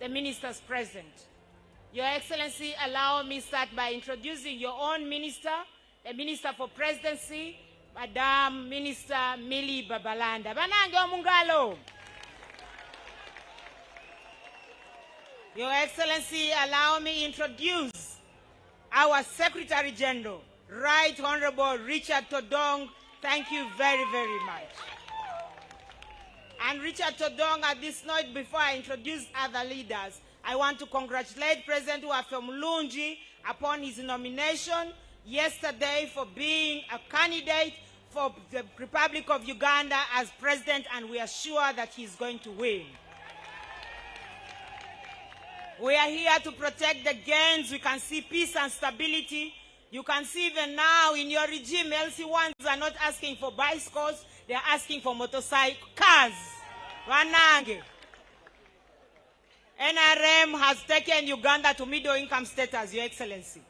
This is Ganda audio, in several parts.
the ministers present. Your Excellency, allow me start by introducing your own minister, the Minister for Presidency, Madam Minister Millie Babalanda. Banange omungalo. Your Excellency, allow me introduce our Secretary General, Right Honorable Richard Todong. Thank you very, very much. And Richard Todong, at this note, before I introduce other leaders, I want to congratulate President Waffe Mulungi upon his nomination yesterday for being a candidate for the Republic of Uganda as president, and we are sure that he's going to win. We are here to protect the gains. We can see peace and stability. You can see even now in your regime, LC1s are not asking for bicycles, they are asking for motorcycle cars. Wanange. NRM has taken Uganda to middle income status, Your Excellency.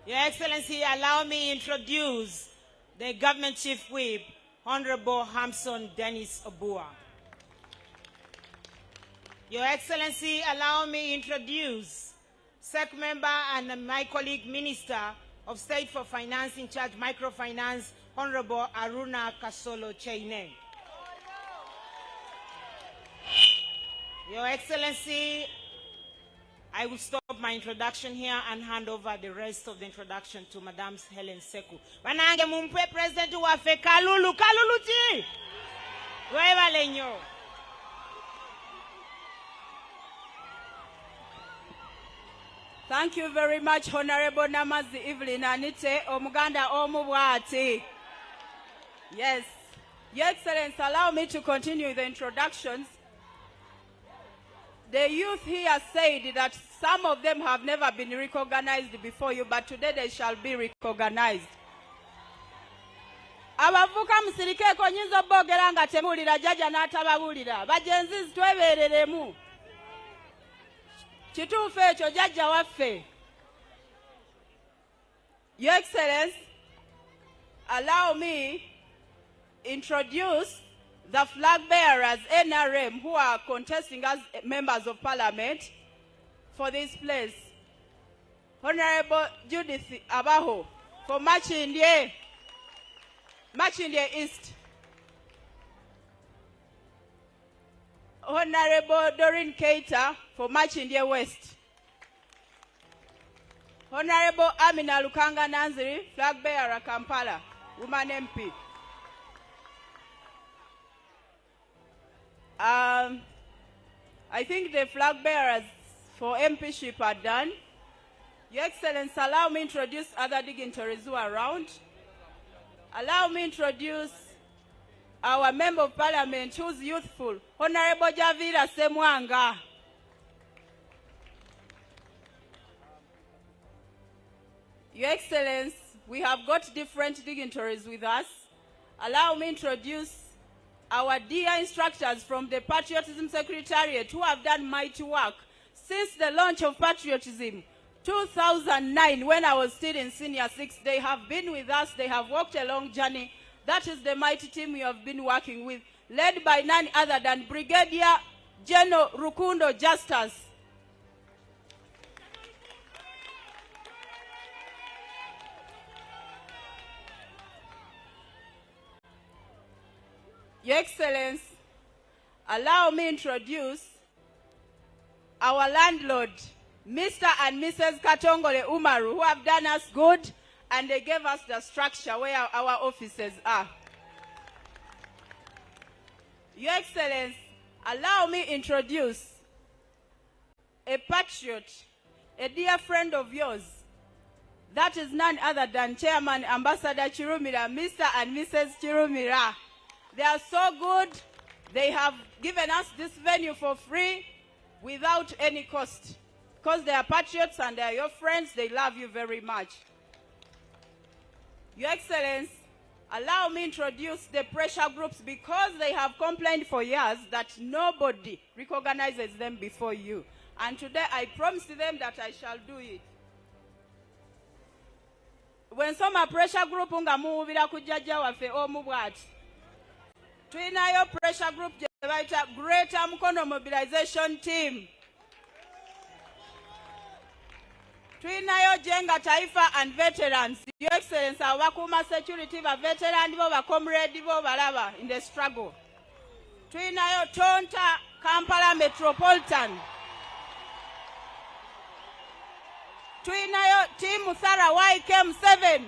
Your Excellency, allow me introduce the Government Chief Whip, Honorable Hamson Dennis Obua. Your Excellency, allow me introduce SEC member and my colleague Minister of State for Finance in charge microfinance, Honorable Aruna Kasolo Chaine. Your Excellency, I will stop my introduction here and hand over the rest of the introduction to Madam Helen Seku. Wanange mumpe President Waffe Kalulu, Kalulu chi! Weva lenyo. Thank you very much, Honorable Namazi Evelyn Anite, Omuganda Omubwati. Yes. Your Excellency, allow me to continue the introductions. The youth here said that some of them have never been recognized before you, but today they shall be recognized. Abavuka musirike konyinzo bogera nga temulira jaja n'atababulira. Bajenzi twebereremu. Kituufu ekyo jajja waffe. Your Excellency, allow me introduce the flag bearers, NRM, who are contesting as members of Parliament for this place. Honorable Judith Abaho for Machindye East. Honorable Doreen Keita for Machindye West. Honorable Amina Lukanga Nanziri, flag bearer Kampala, woman MP. I think the flag bearers for MPship are done. Your Excellency, allow me introduce other dignitaries who are around. Allow me introduce our Member of Parliament who's youthful, Honorable Javira Semwanga. Your Excellency, we have got different dignitaries with us. Allow me introduce our dear instructors from the Patriotism Secretariat who have done mighty work since the launch of patriotism, 2009, when I was still in Senior 6. They have been with us. They have walked a long journey. That is the mighty team we have been working with, led by none other than Brigadier General Rukundo Justus. Your Excellency, allow me introduce our landlord, Mr. and Mrs. Katongole Umaru, who have done us good, and they gave us the structure where our offices are. Your Excellency, allow me introduce a patriot, a dear friend of yours. That is none other than Chairman Ambassador Chirumira, Mr. and Mrs. Chirumira. They are so good. They have given us this venue for free without any cost. Because they are patriots and they are your friends, they love you very much. Your Excellency, allow me introduce the pressure groups because they have complained for years that nobody recognizes them before you. And today I promise them that I shall do it. When some pressure group unga muubira kujaja waffe omubwati. Twinayo pressure group Greater Mukono Mobilization Team. Twinayo Jenga Taifa and veterans. Your Excellency, Wakuma security va veteran bo va comrade bo balaba in the struggle. Twinayo Tonta Kampala Metropolitan. Twinayo Team Musara YKM 7.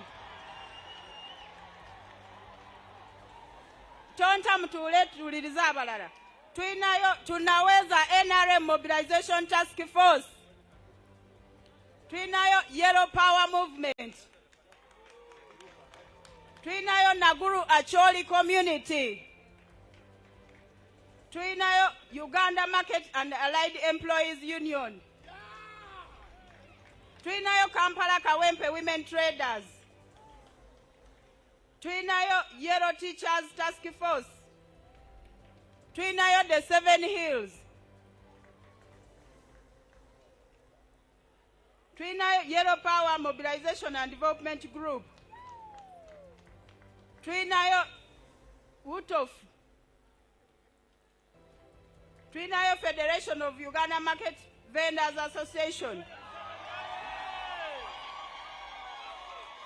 Tonta mtule tuliriza balala. Twinayo tunaweza NRM Mobilization Task Force. Twinayo Yellow Power Movement. Twinayo Naguru Acholi Community. Twinayo Uganda Market and Allied Employees Union. Twinayo Kampala Kawempe Women Traders. Twinayo Yellow Teachers Task Force. Twinayo the 7 Hills. Twinayo Yellow Power Mobilization and Development Group. Twinayo UTOF. Twinayo Federation of Uganda Market Vendors Association.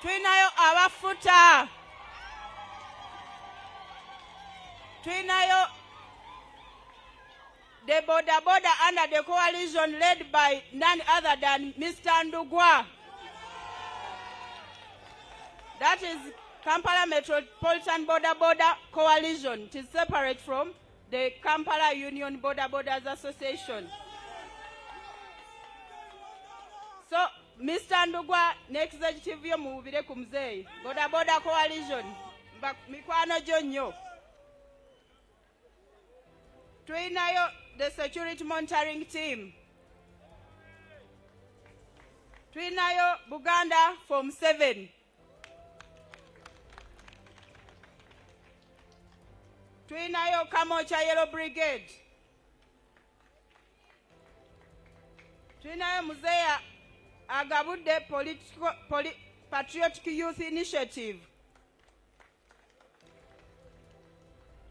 Twinayo Abafuta. Twinayo the border under the coalition led by none other than Mr. Ndugwa. That is Kampala Metropolitan Border Coalition. It is separate from the Kampala Union Borders Association. So, Mr. Ndugwa, next executive yo mubire kumzei. Border Coalition. Mikwano jonyo. Twinayo the security monitoring team. Twinayo Buganda Form 7. Twinayo Kamocha Yellow Brigade. Twinayo Muzeya Agabude Patriotic Youth Initiative.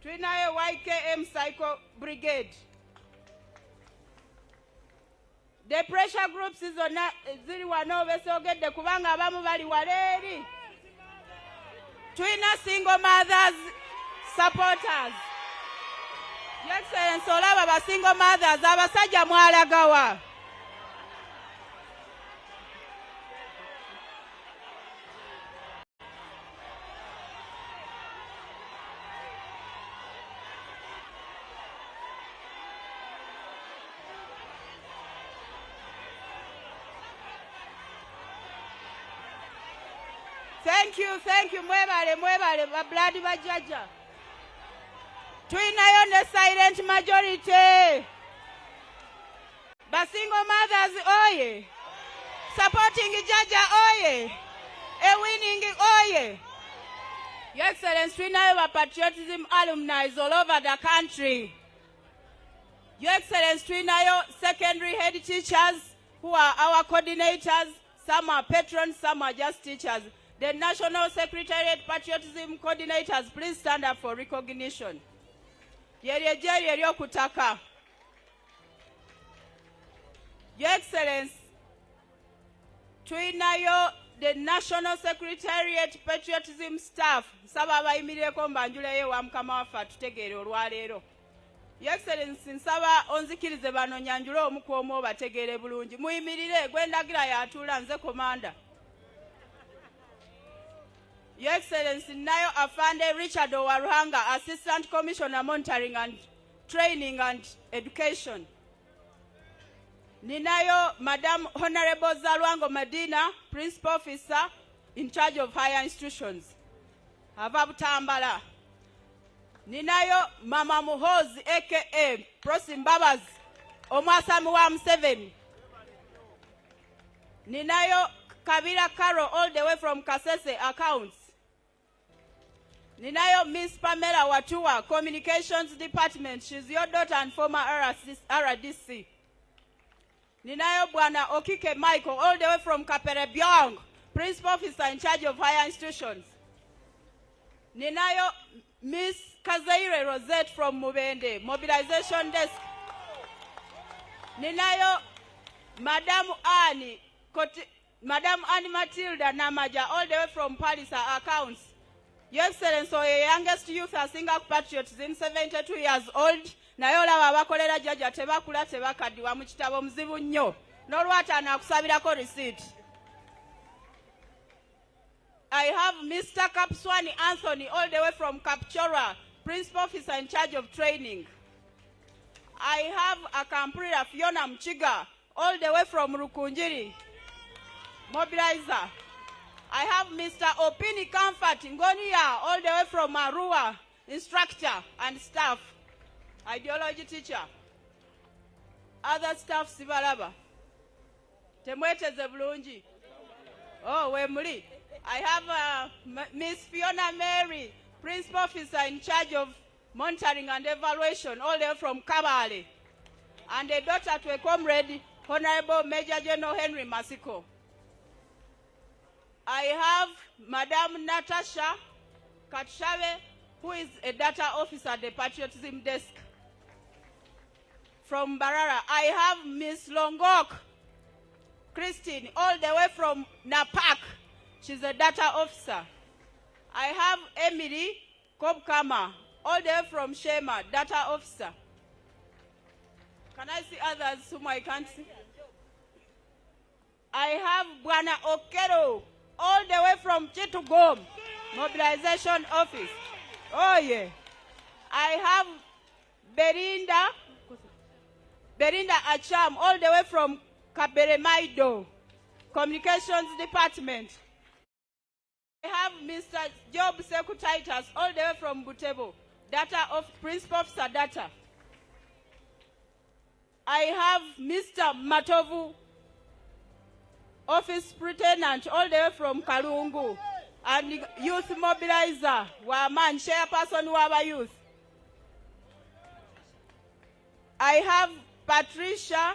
Twinayo YKM Psycho Brigade. The pressure groups is on ziri wanove so get the kubanga abamu bali waleri. Twina single mothers supporters. Your Excellency, olaba ba single mothers abasajja mwalagawa. Thank you, mwebale, bloody bajaja. Twinayo the silent majority. Basingo mothers, oye. Supporting Jaja, oye. A winning, oye. Your Excellency, twinayo patriotism alumni all over the country. Your Excellency, twinayo secondary head teachers who are our coordinators. Some are patrons, some are just teachers. The National Secretariat Patriotism Coordinators, please stand up for recognition. Your Excellency, twinayo the National Secretariat Patriotism staff. Nsaba imireko mbanjule wa mukama wafa tutegere olwaleero. Your Excellency, nsaba onzikirize bano nyanjule omukwomo bategere bulungi. Muyimirire gwendagira yatula nze komanda. Your Excellency, nayo afande Richard Owaruhanga, Assistant Commissioner Monitoring and Training and Education. Ninayo Madam Honorable Zalwango Medina, Principal Officer in charge of higher institutions. Havabutambala. Ninayo Mama Muhozi, aka Prosimbabas, Omwasamu wa MUSEVENI. Ninayo Kabira Carol, all the way from Kasese Accounts. Ninayo Miss Pamela Watua, Communications Department. She's your daughter and former RDC. Ninayo Bwana Okike Michael, all the way from Kaperebyong, Principal Officer in charge of higher institutions. Ninayo Miss Kazaire Rosette from Mubende, Mobilization Desk. Ninayo Madam Annie Madam Annie Matilda Namaja, all the way from Paris, accounts. Your Excellency, your youngest youth asinga patriotism, 72 years old. Nayola abakolera jaja tebakula tebakadiwa mu kitabo muzibu nnyo. N'olwata anakusabirako receipt. I have Mr. Kapswani Anthony, all the way from Kapchora, Principal Officer in charge of training. I have Akampurira Fiona Mchiga, all the way from Rukunjiri, mobilizer. I have Mr. Opini Comfort Ngonia, all the way from Arua, instructor and staff, ideology teacher. Other staff, Sibalaba. Temwete Zebulunji. Oh, Wemuli. I have Miss Fiona Mary, Principal Officer in charge of monitoring and evaluation, all the way from Kabale. And a daughter to a comrade, Honorable Major General Henry Masiko. I have Madam Natasha Katshave, who is a data officer at the Patriotism Desk. From Barara, I have Miss Longok Christine, all the way from Napak. She's a data officer. I have Emily Kobkama, all the way from Shema, data officer. Can I see others whom I can't see? I have Bwana Okero, all the way from Chitugom, mobilization office. Oh yeah. I have Berinda Acham, all the way from Kaberemaido, communications department. I have Mr. Job Sekutitas, all the way from Butebo, data of Principal Officer Data. I have Mr. Matovu, Office Lieutenant, all the way from Kalungu, and Youth Mobilizer, Waman, Chairperson Waba Youth. I have Patricia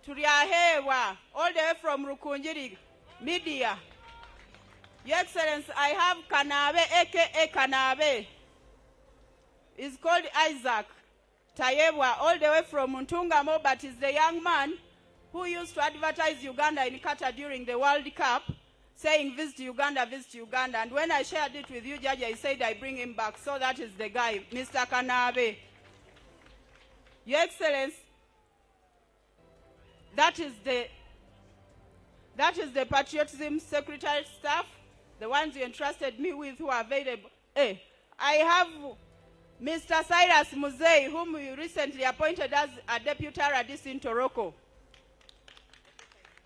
Turiahewa, all the way from Rukunjiri, Media. Your Excellency, I have Kanabe, a.k.a. Kanabe. He's called Isaac Tayewa, all the way from Muntungamo, but he's the young man who used to advertise Uganda in Qatar during the World Cup, saying, visit Uganda, visit Uganda. And when I shared it with you, Judge, I said I bring him back. So that is the guy, Mr. Kanabe. Your Excellency, that is the Patriotism Secretary staff, the ones you entrusted me with who are available. I have Mr. Cyrus Muzei, whom you recently appointed as a deputy radis in Toroko.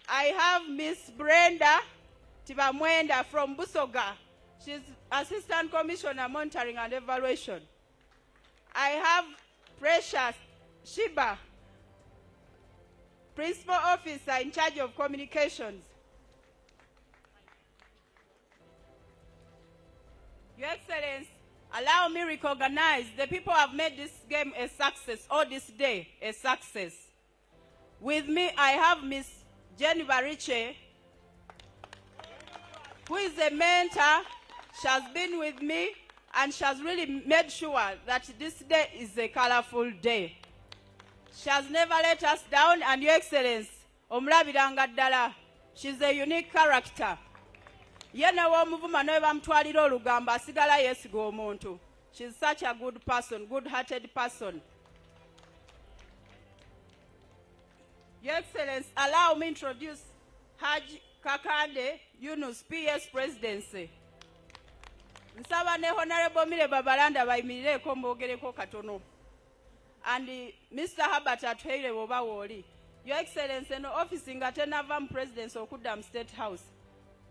I have Miss Brenda Tibamwenda from Busoga. She's Assistant Commissioner Monitoring and Evaluation. I have Precious Shiba, Principal Officer in charge of communications. Your Excellency, allow me to recognize the people who have made this game a success, or this day a success. With me, I have Miss Jenny Bariche, who is a mentor. She has been with me, and she has really made sure that this day is a colorful day. She has never let us down, and Your Excellency, omulabiranga ddala, she's a unique character. Yena w'omuvuma nawe bamutwalira olugamba asigala yeesiga omuntu. She's such a good person, good-hearted person. Your Excellency, allow me to introduce Haji Kakande Yunus, PS Presidency. Nsaba ne Honorable Mire Babalanda bayimirireko mbogereko katono. And Mr. Herbert atuheire boba woli. Your Excellency, no office nga tenava mu Presidency okudda mu State House.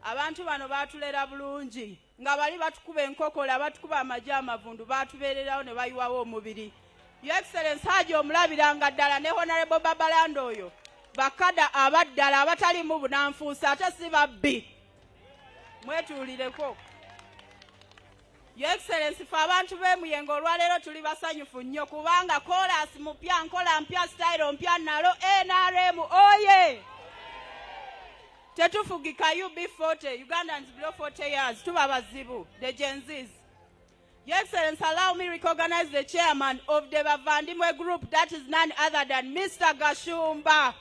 Abantu bano batulera bulungi nga bali batukuba enkokola batukuba amajja amavundu batubeererawo ne bayiwawo omubiri. Your Excellency, Haji omulabiranga ddala ne Honorable Babalanda oyo bakada abaddala abatali mu bunanfuusa ate si babbi. Mwetuulireko. Your Excellency, fe abantu b'emuyengo olwaleero tuli basanyufu nnyo kubanga koolaasi mupya nkola mpya style mpya nalo NRM oye. Tetufugika UB40, Ugandans below 40 years, tuba bazibu, the Gen Zs. Your Excellency, allow me to recognize the chairman of the Bavandimwe group, that is none other than Mr. Gashumba.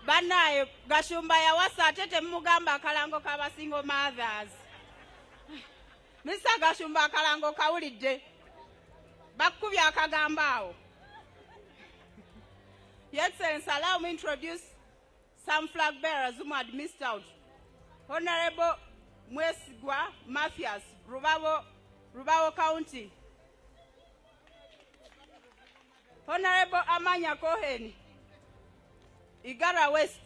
Banaye Gashumba yawasa atete mugamba akalango k'abasingle mothers. Mr. Gashumba akalango kawulidde. Bakubya akagamba awo. Your Excellency, allow me to introduce some flag bearers whom had missed out. Honorable Mwesigwa Mafias, Rubawo County. Honorable Amanya Cohen, Igara West.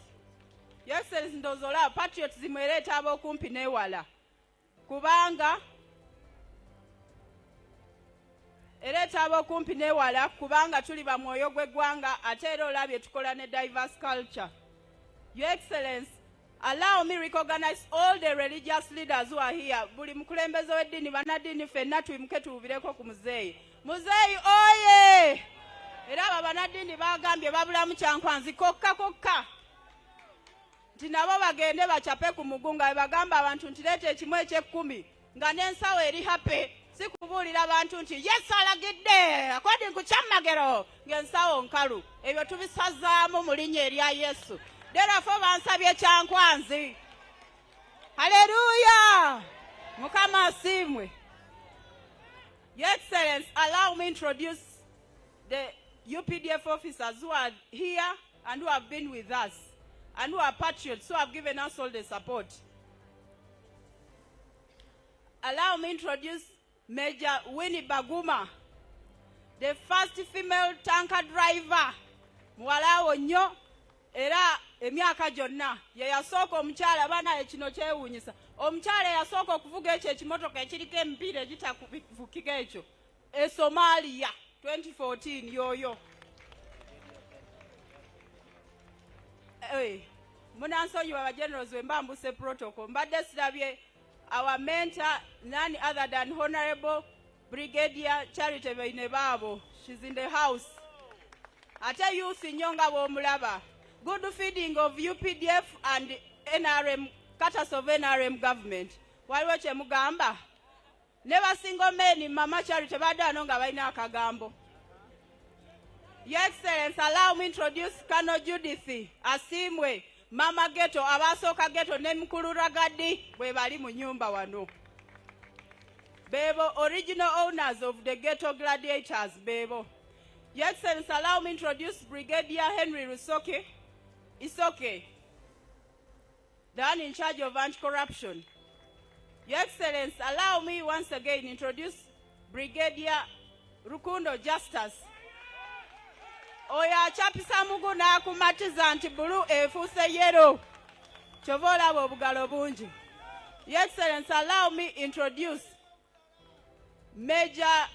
Your Excellency, ndozola patriots zimweleta abo kumpi newala. Kubanga eleta abo kumpi newala kubanga tuli ba mwoyo gw'eggwanga ate era olabye tukola ne diverse culture. Your Excellency, allow me recognize all the religious leaders who are here. Buli mukulembeze w'eddiini bannaddiini ffenna tuyimuke tuwubireko ku muzeeyi. Muzeeyi oye! Era abo bannaddiini bagambye babulamu kyankwanzi kokka. Nti nabo bagende bacape ku mugunga we bagamba abantu nti leeta ekimu eky'ekkumi nga n'ensawo eri hape. Si kubuulira abantu nti Yesu alagidde according ku Kyamagero ng'ensawo nkalu. Ebyo tubisazaamu mu linnya erya Yesu. Therefore bansabye kyankwanzi. Hallelujah! Mukama asimwe. Your Excellency, allow me to introduce the UPDF officers who are here and who have been with us and who are patriots who have given us all the support. Allow me to introduce Major Winnie Baguma, the first female tanker driver. Muwalawo nnyo era emyaka gyonna ye yasooka omukyala bana ekino kyewuunyisa. Omukyala yasooka okuvuga ekyo ekimotoka ekiriko emipiira egitakuvukika ekyo e Somalia 2014 yoyo. Munansonyiwa abagenerals we mbambuse protocol. Mbadde sirabye our mentor, none other than Honorable Brigadier Charity Beinebabo. She's in the house. Ate youth nyonga bomulaba. Good feeding of UPDF and NRM, cutters of NRM government. Waliwo kye mugamba? Never single man in Mama Charity badano nga balina akagambo. Your Excellency, allow me to introduce Colonel Judith Asimwe. Mama Ghetto, abasooka Ghetto ne Mukulu Ragadi bwe bali mu nyumba wano. Bebo, original owners of the Ghetto Gladiators, Bebo. Your Excellency, allow me to introduce Brigadier Henry Rusoke. Isoke, the one in charge of anti-corruption. Your Excellency, allow me once again introduce Brigadier Rukundo Justice. Oya chapisa mugu na kumatiza nti bulu efuse yero. Chovola obugalo bungi. Your Excellency, allow me introduce Major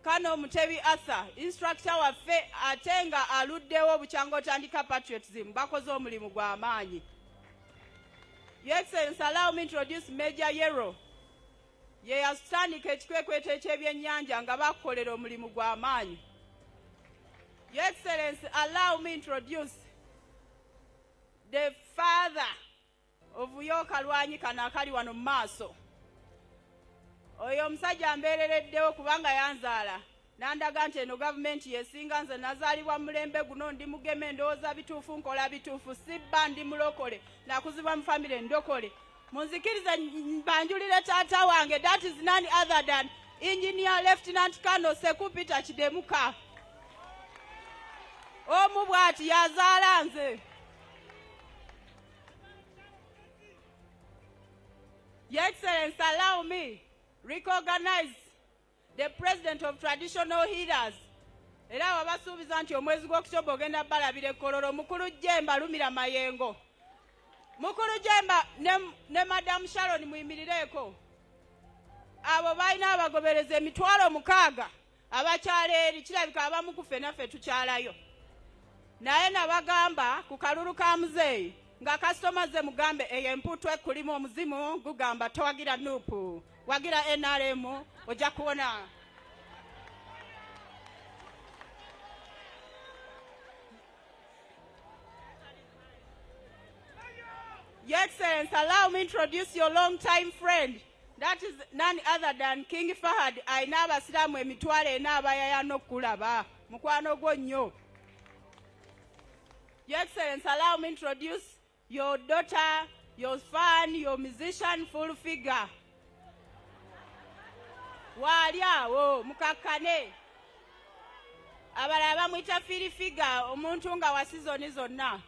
Kano Mutebi Asa, instructor waffe atenga aluddewo buchango tandika patriotism bakoze omulimu gwa amaanyi. Your Excellency, allow me introduce Major Yero. Ye yasitandika ekikwekweto eky'ebyennyanja nga bakolera omulimu gwa amaanyi. Your Excellency, allow me introduce the father of Yokalwanyi Kanakali wano maaso. Oyo omusajja mbeerereddewo kubanga yanzaala. Nandaga nti eno gavumenti yesinga nze nazaalibwa mulembe guno ndi mugeme ndowooza bituufu nkola bituufu sibba ndi mulokole nakuzibwa mu famire ndokole. Munzikirize banjulire taata wange, that is none other than Engineer Lieutenant Colonel Seku Peter Kidemuka. Omu bw'ati yazaala nze. Your Excellency, allow me recognize the President of Traditional Healers. Era wabasuubiza nti omwezi gw'Oktoba ogenda balabire Kololo Mukulu Jemba Lumira Mayengo. Mukulu Jemba ne Madam Sharon muyimirireko. Abo balina abagobereza emitwalo 6 abakyala eri kirabika abamu ku ffenna ffe tukyalayo. Naye nabagamba ku kalulu ka muzeeyi nga kasitoma ze mugambe eyo emputwe kulimu omuzimu gugamba towagira nupu wagira NRM ojja kuwona. Your Excellency, allow me to introduce your long-time friend. That is none other than King Fahad. Aina abasiramu emitwalo 4 abayaya n'okulaba mukwano gwo nnyo. Your Excellency, allow me to introduce your daughter, your fan, your musician, full figure. Waliawo mukakane. Abalaba mwita fili figure omuntu nga wa season zonna.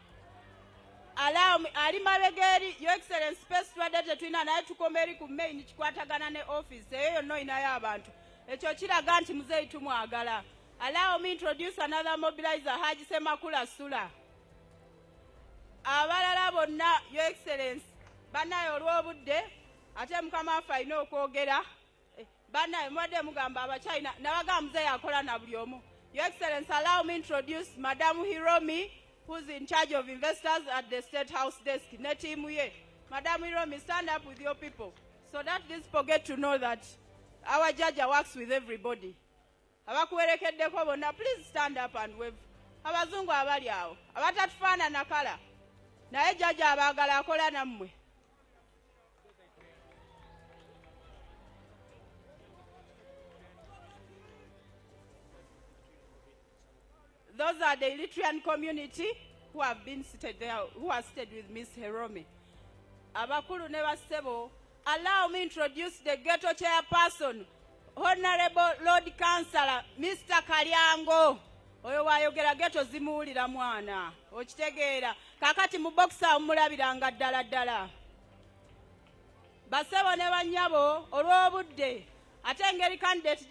Allow me ali mabegeri Your Excellency space twadde twina naye tukomeri ku main kikwatagana ne office eyo yonna inayo abantu. Ekyo kiraga nti muzeeyi tumwagala. Allow me introduce another mobilizer Haji Semakula Sula. Abalala bonna Your Excellency banaye olw'obudde ate mukama waffe alina okwogera banaye mwadde mugamba abachina nabagamba muzeeyi akola na buli omu. Your Excellency, allow me introduce Madam Hiromi, who's in charge of investors at the State House desk. Madam Hiromi, stand up with your people so that these people get to know that our judge works with everybody. Abakuwerekeddeko bonna, please stand up and wave. Abazungu abali awo abatatufaana nakala naye judge abaagala akola nammwe. Those are the Eritrean community who have been seated there, who are seated with Miss Hiromi. Abakulu ne basebo, allow me introduce the ghetto chairperson, Honorable Lord Councillor, Mr. Kalyango. Oyo wayogera ghetto zimuwulira mwana. Okitegeera. Kakati mu boxa omulabiranga ddala ddala. Basebo ne bannyabo olw'obudde. Ate engeri candidate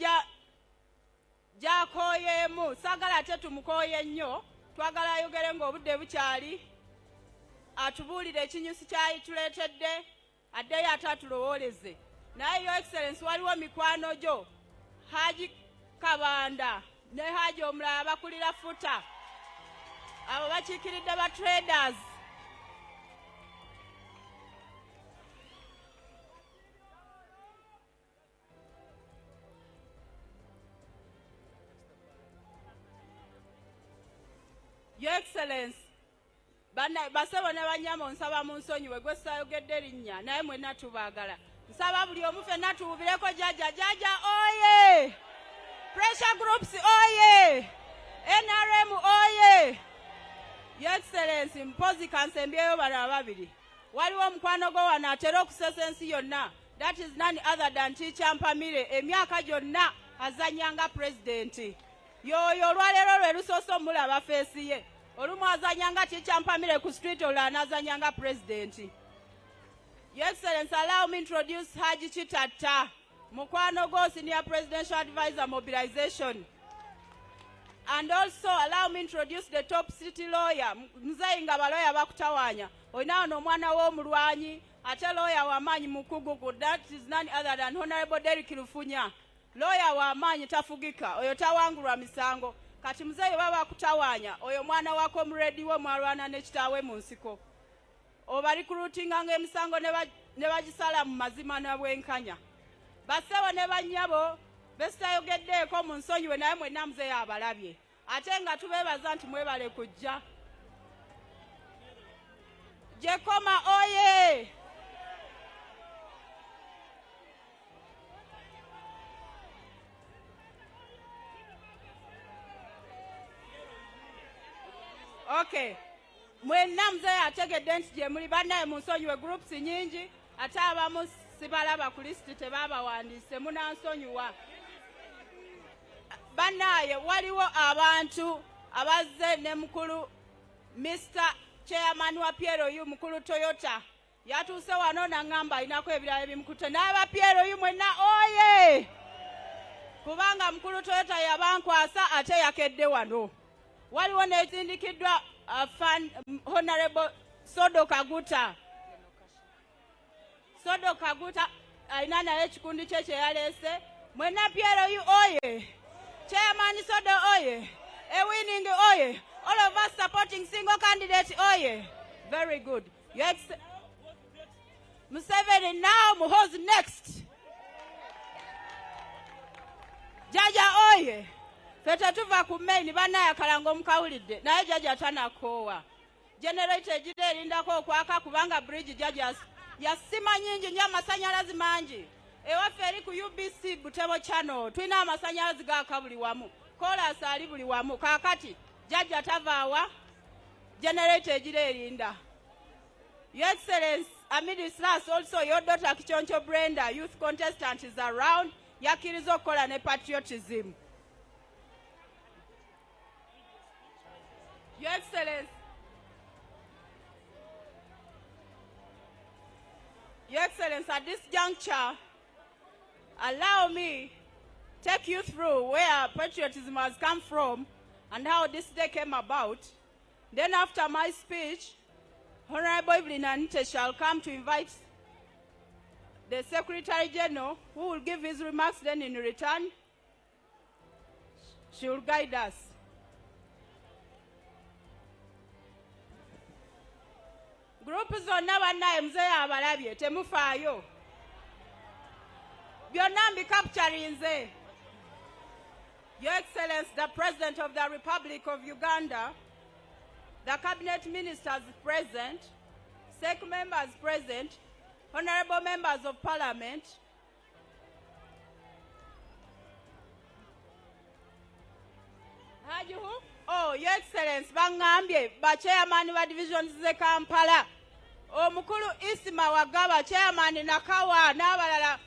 jakoyemu sagala ate tumukoye nnyo twagala ayogere ng'obudde bukyali atubuulire ekinyusi kyayituleetedde addeyo ate atulowooleze naye Your Excellency waliwo mikwano gyo Haji Kabanda ne Haji omulala abakulira futa abo bakiikiridde ba traders. Your Excellency, basebo ne banyama onsaba mu nsonyiwe gwe sayogedde erinnya naye mwenna tubaagala. Nsaba buli omu ffenna tuwubireko jaja oye! Pressure groups oye! NRM oye! Your Excellency, mpozi kansembyeyo bano ababiri. Waliwo omukwano gwo wano atera okusesa ensi yonna. That is none other than Teacher Mpamire. Emyaka gyonna azannyanga president. Yoyo olwaleero lwe lusoose omulaba feesi ye. Olumu azanyanga Teacher Mpamire ku street olwo anazanyanga president. Your Excellency, allow me introduce Haji Chitata, mukwano go Senior Presidential Advisor Mobilization. And also allow me introduce the top city lawyer, muzeeyi nga balawyer bakutawanya. Oyina wano omwana w'omulwanyi, ate lawyer w'amaanyi mukugu, that is none other than Honorable Derrick Lufunya. Lawyer w'amaanyi tafugika, oyo tawangulwa misango. Kati muzeeyi baba kutawanya, oyo mwana wa comrade wo mwalwana ne kitaawe mu nsiko. Oba recruitinga ng'emisango ne bagisala mu mazima na bwenkanya. Basebo ne bannyabo besitayogeddeeko mu nsonyiwe naye mwenna muzeeyi abalabye. Ate nga tubeebaza nti mwebale kujja. Jekoma oye! Okay. Mwenna muzeeyi ategedde nti gye muli bannaye mu nsonyiwe groups nyingi ate abamu sibalaba ku listi tebaabawandiise munansonyiwa. Bannaye waliwo abantu abazze ne mukulu Mr. Chairman wa PLU mukulu Toyota yatuuse wano n'angamba alinako ebirala ebimukutte n'aba PLU mwenna oye! Kubanga mukulu Toyota yabankwasa ate yakedde wano. Waliwo n'ezindikiddwa Honorable Sodo Kaguta. Sodo Kaguta alina naye ekikundi kye kye yaleese. Mwenna PLU oye! Chairman Sodo oye! Winning oye! All of us supporting single candidate oye! Very good. Museveni now, Muhozi next. Jaja oye! Fete tuva ku main bannaye akalango mukawulidde naye jaja tanakoowa. Generator ejira erindako okwaka kubanga bridge jaja yasima nyingi nnyo amasanyalazi mangi. Ewaffe eri ku UBC Butebo channel tulina amasanyalazi gaaka buli wamu. Kolas ali buli wamu. Kaakati jaja tavaawa. generator ejirerinda. Your Excellency, amid this last also your daughter Kichoncho Brenda, youth contestant, is around. Yakirizo kola ne patriotism. Your Excellency, at this juncture, allow me take you through where patriotism has come from and how this day came about. Then after my speech, Honorable Evelyn Anite shall come to invite the Secretary General, who will give his remarks. Then in return, she will guide us. Group zonna bannaye mzee abalabye temufaayo. Byonna mbicapturing nze. Your Excellency, the President of the Republic of Uganda, the Cabinet Ministers present, SEC members present, Honorable Members of Parliament, oh, Your Excellency, bangambye, ba chairman wa divisions ze Kampala, omukulu Isima Wagaba, chairman Nakawa, n'abalala.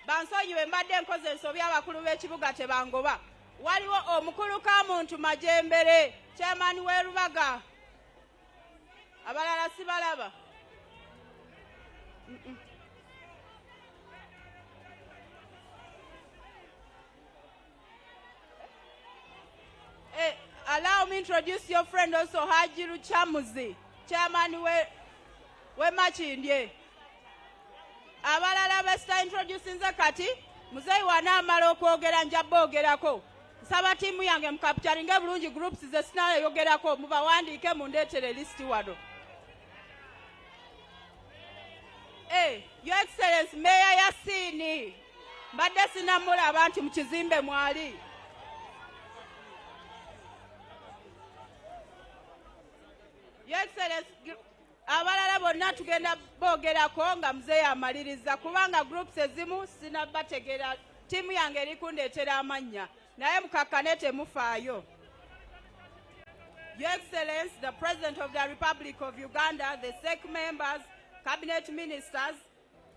Bansonyiwe mbadde nkoze ensobi abakulu b'ekibuga tebangoba. Waliwo omukulu Kamuntu Majembere, chairman w'Erubaga. Abalala sibalaba. Allow me to introduce your friend also, Hajiru Chamuzi, chairman we Machindye. Abalala besta introducing zakati, Muzei wana amala okwogera nja boogerako. Nsaba timu yange mukapitalinge bulungi groups ze sinala yogerako mubawandiike mundeetere list wano. Your Excellency, Mayor Yasini, mbadde sinamulaba nti mu kizimbe mwali. Your Excellency, abalala bonna tugenda boogerako nga muzeeyi amaliriza kubanga groups ezimu sinabategeera tiimu yange eri kundeetera amannya naye mukakkane temufaayo. Your Excellency, the President of the Republic of Uganda, the SEC members, Cabinet Ministers,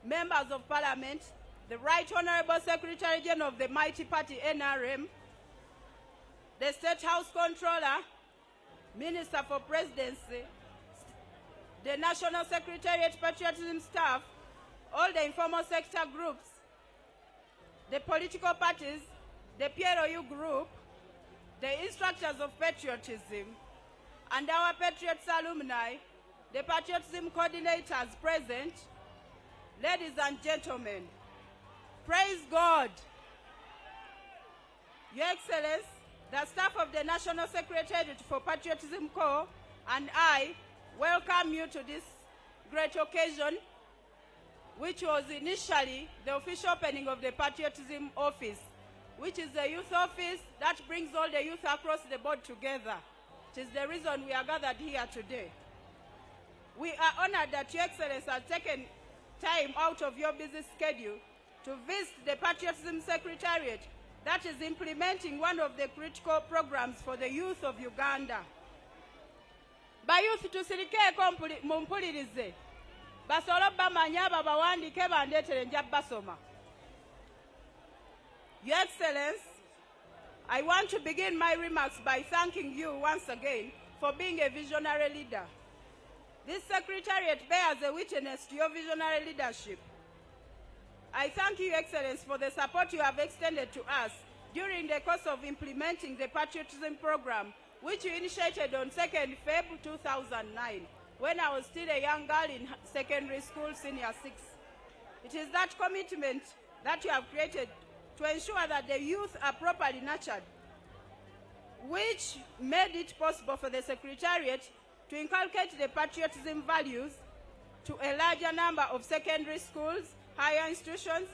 Members of Parliament, the Right Honorable Secretary General of the mighty party NRM, the State House Controller, Minister for Presidency, the National Secretariat Patriotism staff, all the informal sector groups, the political parties, the PLOU group, the instructors of patriotism, and our Patriots alumni, the patriotism coordinators present, ladies and gentlemen, praise God. Your Excellency, the staff of the National Secretariat for Patriotism Corps and I welcome you to this great occasion, which was initially the official opening of the Patriotism Office, which is a youth office that brings all the youth across the board together. It is the reason we are gathered here today. We are honored that Your Excellency has taken time out of your busy schedule to visit the Patriotism Secretariat that is implementing one of the critical programs for the youth of Uganda. Ba youth tusirikeeko mumpulirize. Basolo bamanya babawandike bandeetere nja basoma. Your Excellency, I want to begin my remarks by thanking you once again for being a visionary leader. This Secretariat bears a witness to your visionary leadership. I thank you, Your Excellency, for the support you have extended to us during the course of implementing the patriotism program, which you initiated on 2nd February 2009, when I was still a young girl in secondary school, senior 6. It is that commitment that you have created to ensure that the youth are properly nurtured, which made it possible for the Secretariat to inculcate the patriotism values to a larger number of secondary schools, higher institutions,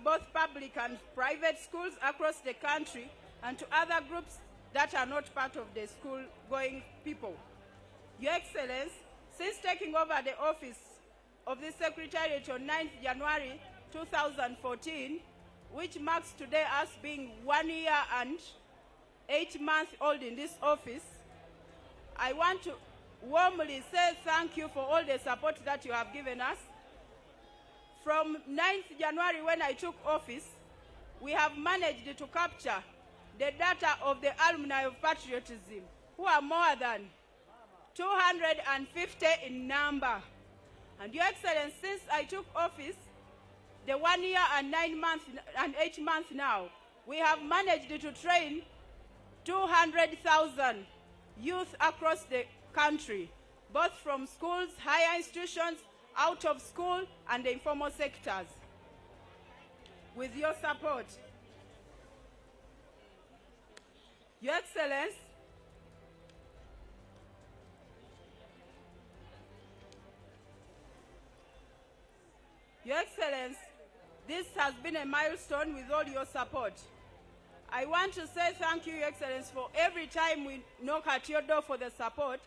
both public and private schools across the country, and to other groups that are not part of the school-going people. Your Excellency, since taking over the office of the Secretariat on 9th January 2014, which marks today us being 1 year and 8 months old in this office, I want to warmly say thank you for all the support that you have given us. From 9th January when I took office, we have managed to capture the data of the alumni of patriotism, who are more than 250 in number. And Your Excellency, since I took office, the 1 year and 9 months and 8 months now, we have managed to train 200,000 youth across the country, both from schools, higher institutions, out of school, and the informal sectors. With your support, Your Excellency, this has been a milestone with all your support. I want to say thank you, Your Excellency, for every time we knock at your door for the support.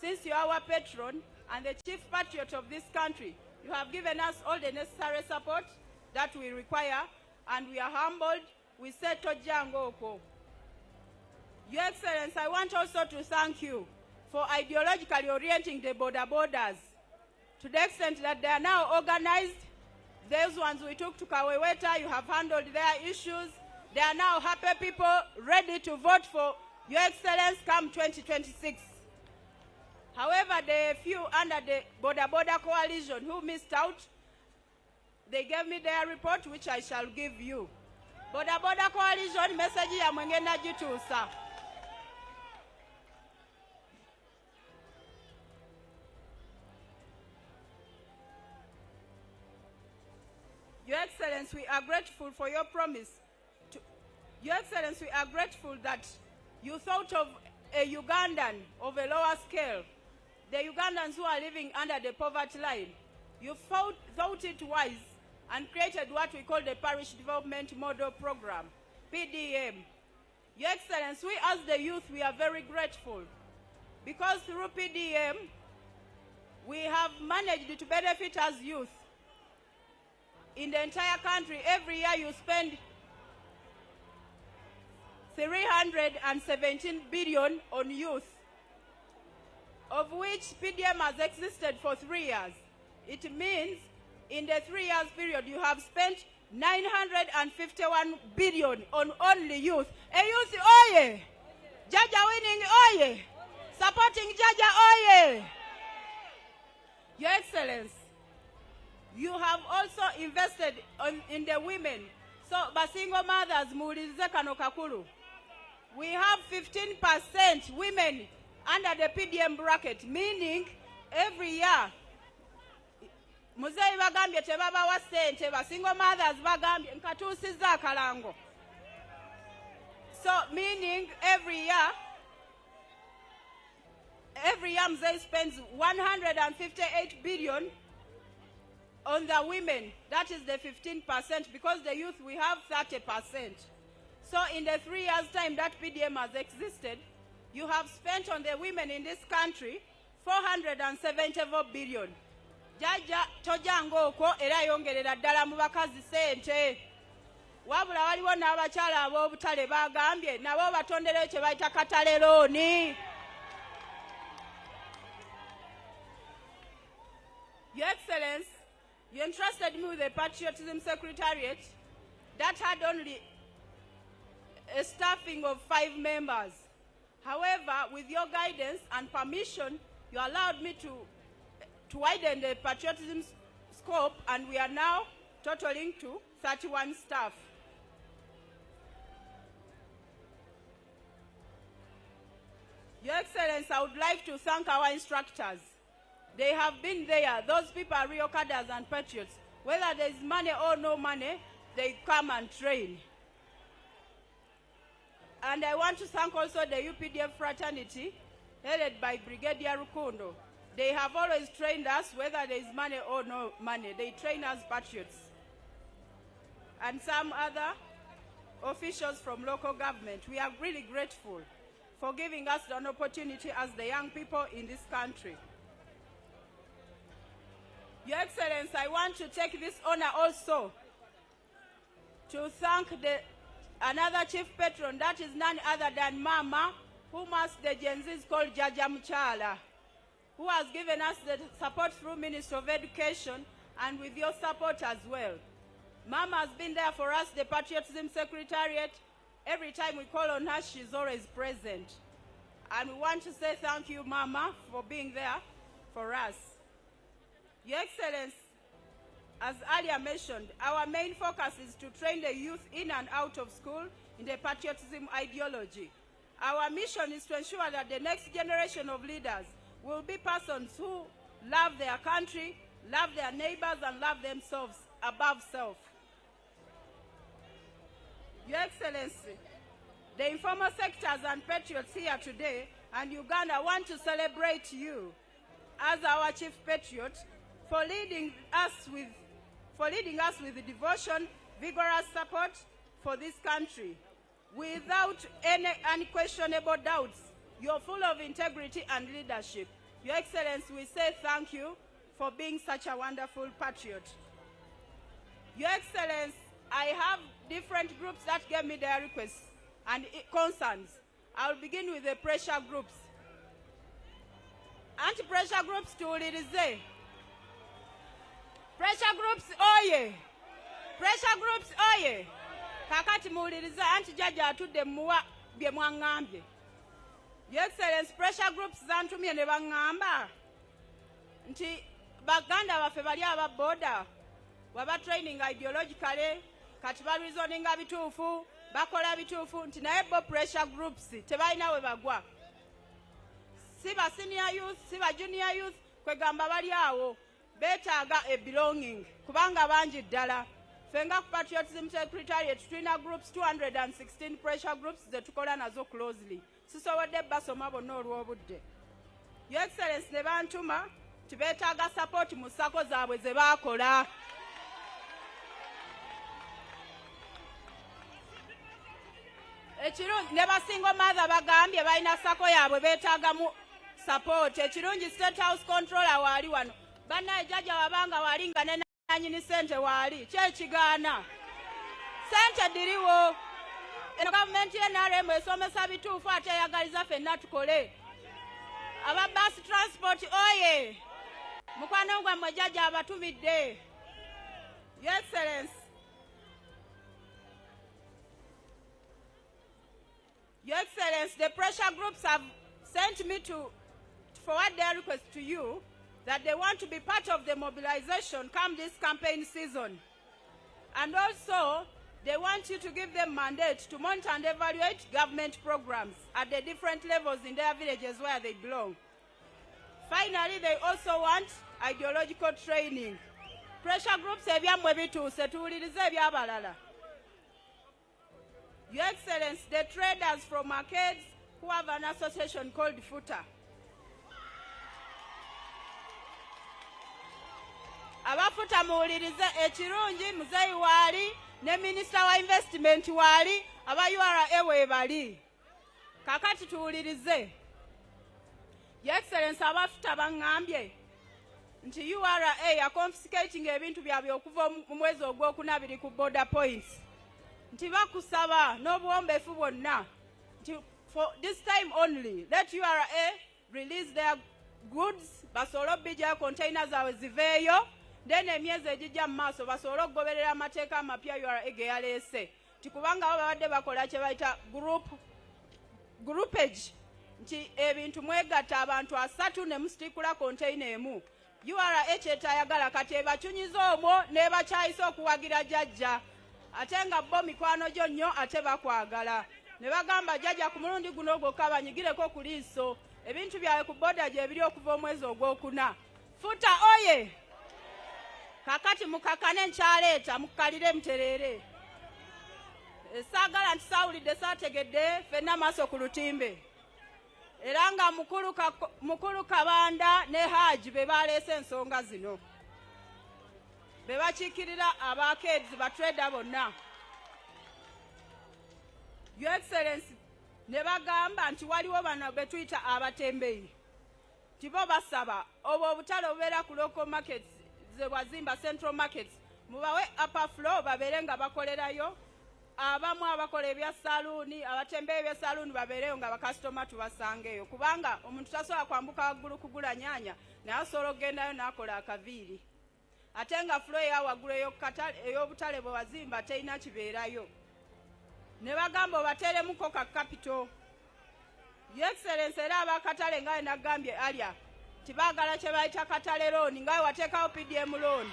Since you are our patron and the chief patriot of this country, you have given us all the necessary support that we require, and we are humbled. We say Tojangoko. Your Excellency, I want also to thank you for ideologically orienting the borders to the extent that they are now organized. Those ones we took to Kaweweta, you have handled their issues. They are now happy people ready to vote for Your Excellency come 2026. However, the few under the border coalition who missed out, they gave me their report, which I shall give you. Border coalition message ya mwengena jitusa. Your Excellency, we are grateful for your promise. Your Excellency, we are grateful that you thought of a Ugandan of a lower scale, the Ugandans who are living under the poverty line. You thought it wise and created what we call the Parish Development Model Program, PDM. Your Excellency, we as the youth, we are very grateful because through PDM, we have managed to benefit as youth. In the entire country, every year you spend 317 billion on youth, of which PDM has existed for 3 years. It means in the 3 years period you have spent 951 billion on only youth. A youth oye! Jaja winning oye! Supporting Jaja oye! Your Excellency, you have also invested in the women. So, basingo mothers, mulize kano kakulu. We have 15% women under the PDM bracket, meaning every year, Muzei bagambye tebaba wa sente, basingo mothers bagambye nkatusiza akalango. So, meaning every year Muzei spends 158 billion on the women. That is the 15%, because the youth we have 30%. So in the 3 years' time that PDM has existed, you have spent on the women in this country 474 billion. Jaja tojangoko era yongerera ddala mu bakazi sente. Wabula waliwo n'abakyala ab'obutale bagambye nabo batondere kye bayita katale looni. Your Excellency, you entrusted me with a Patriotism Secretariat that had only a staffing of 5 members. However, with your guidance and permission, you allowed me to widen the patriotism scope, and we are now totaling to 31 staff. Your Excellency, I would like to thank our instructors. They have been there. Those people are real cadres and patriots. Whether there is money or no money, they come and train. And I want to thank also the UPDF fraternity, headed by Brigadier Rukundo. They have always trained us, whether there is money or no money. They train us patriots. And some other officials from local government. We are really grateful for giving us an opportunity as the young people in this country. Your Excellency, I want to take this honor also to thank another chief patron, that is none other than Mama, who masked the Gen Zs called Jaja Muchala, who has given us the support through Ministry of Education and with your support as well. Mama has been there for us, the Patriotism Secretariat. Every time we call on her, she's always present. And we want to say thank you, Mama, for being there for us. Your Excellency, as earlier mentioned, our main focus is to train the youth in and out of school in the patriotism ideology. Our mission is to ensure that the next generation of leaders will be persons who love their country, love their neighbors, and love themselves above self. Your Excellency, the informal sectors and patriots here today and Uganda want to celebrate you as our chief patriot for leading us with devotion, vigorous support for this country. Without any unquestionable doubts, you're full of integrity and leadership. Your Excellency, we say thank you for being such a wonderful patriot. Your Excellency, I have different groups that gave me their requests and concerns. I'll begin with the pressure groups. Anti-pressure groups to Ulirize. Pressure groups, oye! Pressure groups, oye! Kakati muuliriza anti-jaja atudde muwa bye mwangambye. Your Excellency, pressure groups zantumye ne bangamba nti baganda baffe bali ababoda waba training ideologically kati bareasoninga bituufu bakola bituufu nti naye bo pressure groups tebalina we bagwa. Si ba senior youth, si ba junior youth, kwegamba bali awo betaaga a belonging kubanga bangi ddala. Fenga ku Patriotism Secretariat tulina groups 216 pressure groups ze tukola nazo closely. Sisobodde basoma bonna olw'obudde. Your Excellency, ne bantuma tibetaaga support mu sako zaabwe ze baakola. Ekirungi ne basingo mother bagambye balina sako yaabwe betaaga mu support. Ekirungi State House Controller waali wano. Bannaye jjajja wabanga waali nga ne nanyini sente waali. Kyekigaana. Sente diriwo. Eno gavumenti y'NRM esomesa bituufu ate eyagaliza ffenna tukole. Aba bus transport oye. Mukwano gwammwe jjajja abatumidde. Your Excellency. Your Excellency, the pressure groups have sent me to forward their request to you that they want to be part of the mobilization come this campaign season. And also, they want you to give them mandate to monitor and evaluate government programs at the different levels in their villages where they belong. Finally, they also want ideological training. Pressure groups ebyamwe bituuse tuwulirize ebyabalala. Your Excellency, the traders from arcades who have an association called FUTA. Abafuta muwulirize ekirungi muzeeyi waali ne Minister wa Investment waali aba URA weebali. Kakati tuwulirize. Your Excellency, abafuta bangambye nti URA ya confiscating ebintu byabwe okuva mu mwezi ogw'okuna ku border points. Nti bakusaba n'obuwombeefu bwonna nti for this time only let URA release their goods basobole obijja container zaabwe ziveeyo then emyezi egijja mu maaso basobole okugoberera amateeka amapya URA ge yaleese nti kubanga abo babadde bakola kye bayita groupage nti ebintu mwegatta abantu 3 ne musitikula container emu. URA kyetayagala kati ebakyunyiza omwo n'ebakyayisa okuwagira jjajja ate nga bo mikwano gyo nnyo ate bakwagala. Ne bagamba jjajja ku mulundi guno gwokka banyigireko ku liiso ebintu byawe ku boda gye biri okuva omwezi ogw'okuna. FUTA oye! Kakati mukakane nkyaleeta mukalire mutereere. Saagala nti saawulidde saategedde ffenna maaso ku lutimbe. Era nga mukulu Kabanda ne Haji be baleese ensonga zino. Be bakiikirira abakeeds batrader bonna. Your Excellency, ne bagamba nti waliwo bano be tuyita abatembeyi. Tibo basaba obwo obutale obubeera ku local markets ze wazimba central markets mubawe upper floor babeere nga bakolerayo abamu abakola ebya saluuni abatembeeyi bya saluuni babeereyo nga bakasitoma tubasangeeyo kubanga omuntu tasobola kwambuka waggulu kugula nyaanya naye asobola okugendayo n'akola akaviiri ate nga fulo eya waggulu ey'obutale bwe wazimba terina kibeerayo ne bagamba obateeremuko ka kapito. Your Excellency era abakatale nga nagambye alya tibaagala kye bayita katale looni nga wateekawo PDM looni.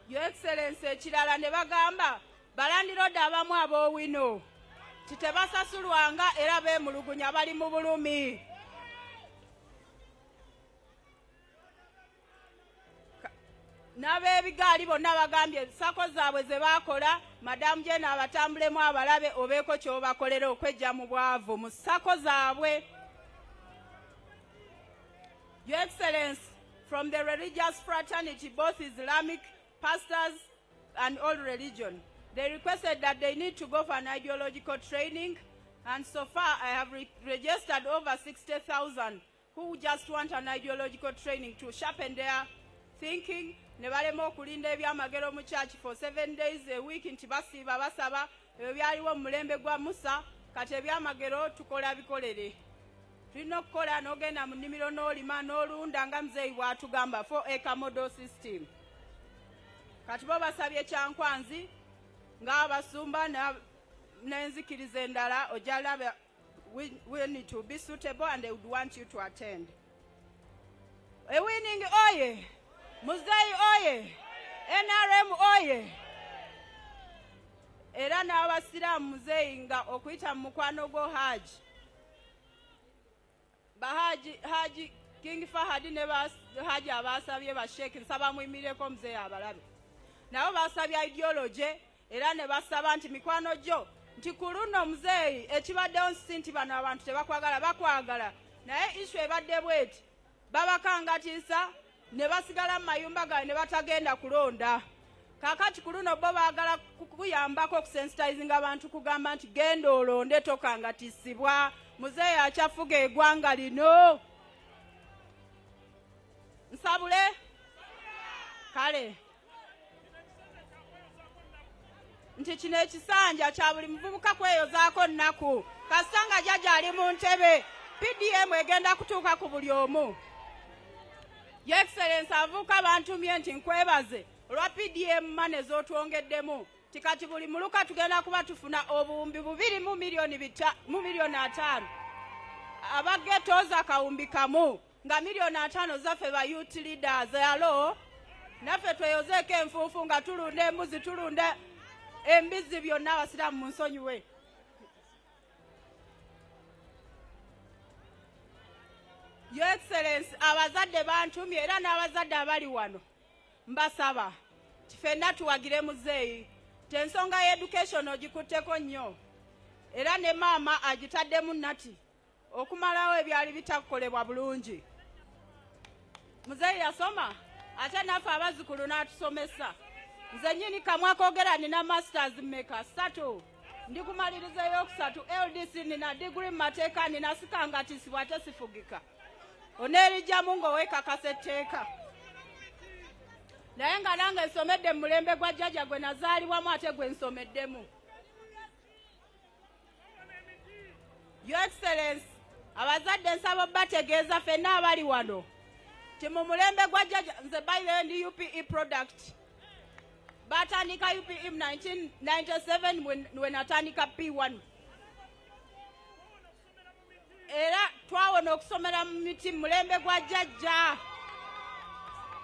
Your Excellency ekirala ne bagamba balandiroda abamu ab'owino titebasasulwanga era beemulugunya bali mu bulumi. N'abeebigaali bonna bagambye sako zaabwe ze baakola madamu Jena abatambulemu abalabe obeeko ky'obakolera okwejja mu bwavu mu sako zaabwe. Your Excellency, from the religious fraternity, both Islamic pastors and all religion, they requested that they need to go for an ideological training, and so far I have registered over 60,000 who just want an ideological training to sharpen their thinking. Ne balema okulinda ebyamagero mu church for 7 days a week nti basiiba basaba ebyo byaliwo mu mulembe gwa Musa kati ebyamagero tukola bikolere. Tulina okukola n'ogenda mu nnimiro n'olima n'olunda nga muzeeyi bw'atugamba 4-acre model system. Kati bo basabye kyankwanzi ng'abasumba n'enzikiriza endala ojalaba we need to be suitable and they would want you to attend. Winning oye! Muzeeyi oye! NRM oye! Era n'abasiraamu muzeeyi nga okuyita mu mukwano gwo Haji. Haji King Fahad ne Haji abasabye basheke nsaba muyimireko muzeeyi abalabe. Nabo basabye ideology era ne basaba nti mikwano gyo nti ku luno muzeeyi ekibaddewo nsi nti bano abantu tebakwagala bakwagala naye issue ebadde bweti babakangatiisa ne basigala mu mayumba gaabwe ne batagenda kulonda. Kaakati ku luno bo baagala kukuyambako okusensitizinga abantu kugamba nti genda olonde tokangatisibwa. Muzeeyi akyafuga eggwanga lino. Nsabule? Kale. Nti kino ekisanja kya buli muvubuka kweyozaako nnaku. Kasita nga jjajja ali mu ntebe, PDM egenda kutuuka ku buli omu. Your Excellency, avuka bantumye nti nkwebaze olwa PDM mane z'otwongeddemu. Tikati buli muluka tugenda kuba tufuna obuwumbi 2 mu miliyoni 5. Abagetooza kawumbi kamu nga miliyoni 5 zaffe ba youth leaders. Alo naffe tweyozeeko enfuufu nga tulunda embuzi tulunda embizi byonna abasiraamu mu nsonyiwe. Your Excellency, abazadde bantumye era n'abazadde abali wano mbasaba ffenna tuwagire muzeeyi tensonga ya education ogikutteko nnyo era ne maama agitaddemu nati okumalawo ebyali bitakolebwa bulungi. Muzeeyi yasoma ate naffe abazzukulu n'atusomesa. Nze nnyini kamwe akoogera nina masters mmeka 3 ndikumaliriza ey'okusatu LDC nina degree mu mateeka nina sikangatisibwa ate sifugika. Oneerijjamu ng'owekakasa etteeka. Naye nga nange nsomedde mu mulembe gwa jjajja gwe nazaalibwamu ate gwe nsomeddemu. Your Excellency, abazadde nsaba bategeeza ffenna abali wano ti mu mulembe gwa jjajja nze by the UPE product. Batandika UPE mu 1997 we natandika P1. Era twawona okusomera mu miti mulembe gwa jjajja.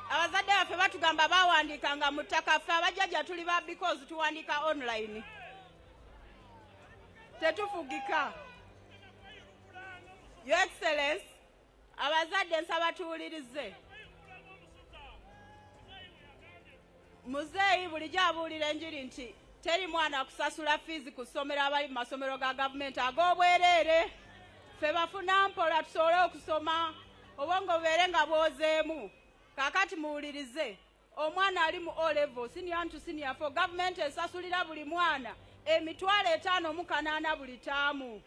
Abazadde baffe batugamba bawandiikanga mu ttaka, ffe abajjajja tuli ba because tuwandiika online. Tetufugika. Your Excellency, abazadde nsaba tuwulirize. Muzeeyi bulijjo abuulira enjiri nti teri mwana kusasula fiizi ku ssomero abali mu masomero ga gavumenti ag'obwereere. Ffe bafuna mpola tusobole okusoma obwongo bubeere nga bwozeemu. Kaakati muwulirize omwana ali mu O-level senior to senior 4 gavumenti esasulira buli mwana emitwalo 5 mu 8 buli taamu.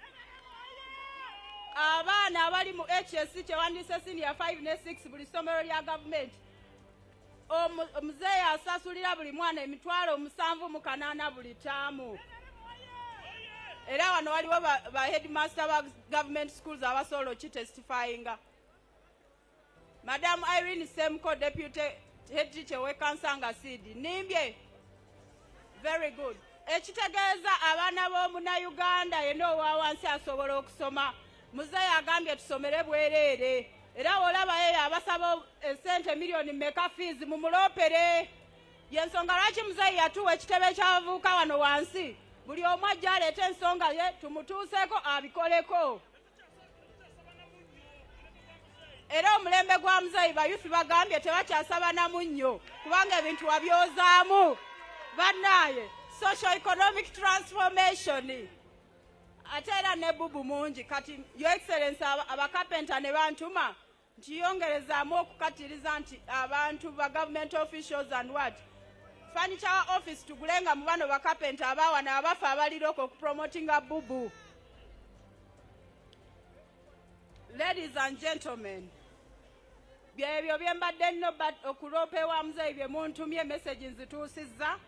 abaana abali mu HS kyewandise senior 5 ne 6 buli ssomero lya gavumenti omuzeeyi asasulira buli mwana emitwalo 780 buli taamu. Era wano waliwo ba headmaster ba government schools abasobola kitestifyinga. Madam Irene Semko, deputy head teacher we Kansanga Seed. Nimbye. Very good. Ekitegeeza abaana b'omunayuganda yenna owawansi asobola okusoma. Muzeeyi agambye tusomere bwereere. Era olaba yeyo abasaba esente miliyoni mmeka fees mu mulopere. Yensonga lwaki muzeeyi yatuwa ekitebe ky'abavubuka wano wansi. Buli omu ajja aleeta ensonga ye tumutuuseeko abikoleko. Era omulembe gwa muzeeyi bayuthi bagambye tebakyasaba na munnyo kubanga ebintu wabyozaamu. Bannaaye socio-economic transformation. Ate era ne bubu mungi kati Your Excellency abakapenta ne bantuma nti yongerezaamu okukatiriza nti abantu ba government officials and what furniture office tugulenga mu bano bakapenta abawana abafa abaliroko okupromotinga bubu. Ladies and gentlemen, byebyo byembadde nno okuloopewa muzeeyi bye muntumye message nzituusizza.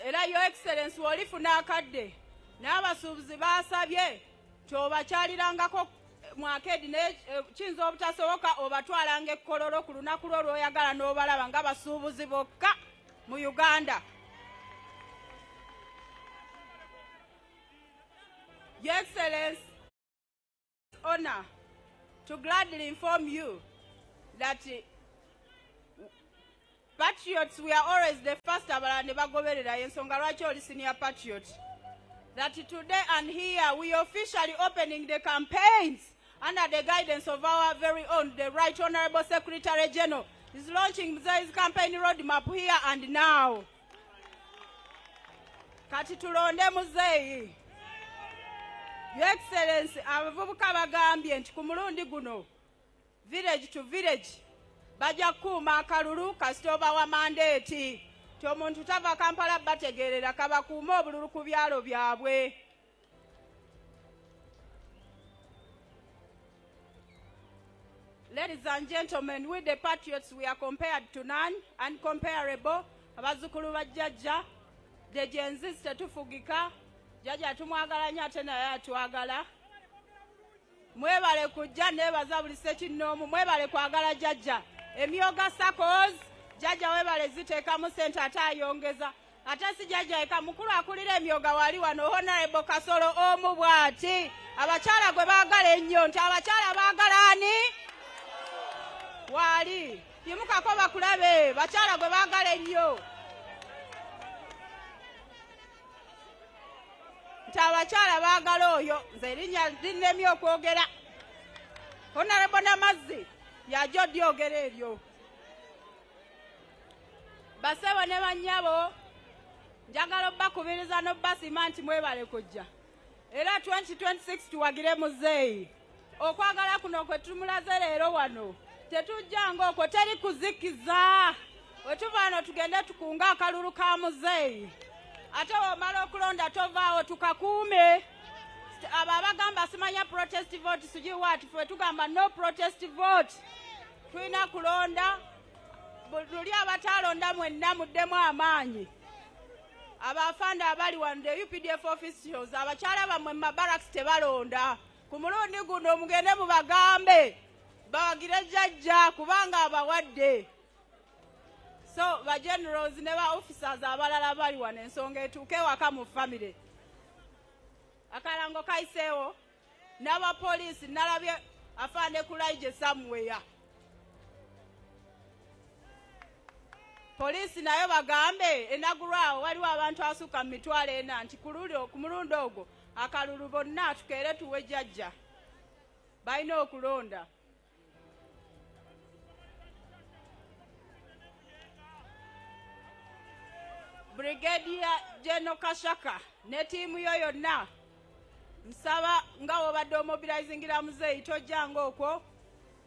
Era Your Excellency olifuna akadde n'abasuubuzi baasabye kyobakyalirangako mu akedi ne kiyinza obutasoboka obatwalanga ekkololo ku lunaku lwo lw'oyagala n'obalaba nga basuubuzi bokka mu Uganda. Your Excellency, honor to gladly inform you that patriots, we are always the first abalande bagoberera yensonga lwaki oli senior patriot. That today and here we officially opening the campaigns under the guidance of our very own, the Right Honorable Secretary General is launching Muzeeyi's campaign roadmap here and now. Kati tulonde muzeeyi. Your Excellency, abavubuka bagambye nti ku mulundi guno village to village bajja kuuma akalulu kasita obawa mandeeti ti omuntu tava Kampala bategeerera kabakuuma obululu ku byalo byabwe. Ladies and gentlemen, with the patriots we are compared to none, uncomparable. Abazzukulu ba jjajja, the Gen Z tetufugika, jjajja tumwagala nnyo ate naye atwagala. Mwebale kujja neebaza buli ssekinnoomu, mwebale kwagala jjajja. Emyoga SACCOs, jjajja weebale ziteekamu ssente ate ayongeza. Ate si jjajja yekka, mukulu akulira emyoga wali wano Honorable Kasolo omu bw'ati. Abakyala gwe baagala ennyo nti abakyala baagala ani? Wali. Yimukako bakulabe, bakyala gwe baagala ennyo. Nti abakyala baagala oyo, nze erinnya linnemi okwogera. Honorable Namazzi. Yajo dyogera ebyo. Basebo ne bannyabo njagala obbakubiriza n'obbasima nti mwebale kujja. Era 2026 tuwagire muzeeyi. Okwagala kuno kwe tumulaze leero wano. Tetujjanga okwo teri kuzikiza. Bwe tuva wano tugende tukunga akalulu ka muzeeyi. Ate womala okulonda tovaawo tukakuume. Abo abagamba simanya protest vote sijui wati fwe tugamba no protest vote. Tulina kulonda luli abatalonda mwenna muddemu amaanyi. Abafanda abali wano the UPDF officials abakyala bammwe mu mabaraks tebalonda. Ku mulundi guno mugende mubagambe bawagire jjajja kubanga abawadde. So ba generals ne ba officers abalala bali wano ensonga etuuke waka mu family. Akalango kaiseewo n'abapoliisi nalabye afande Kulaije somewhere. Poliisi nayo bagambe enagulwawo waliwo abantu asukka mu mitwalo 4 nti ku mulundi ogwo akalulu bonna tukeere tuwe jjajja. Balina okulonda. Brigadier General Kashaka ne tiimu yo yonna nsaba nga wobadde omobilizingira muzeeyi tojjanga okwo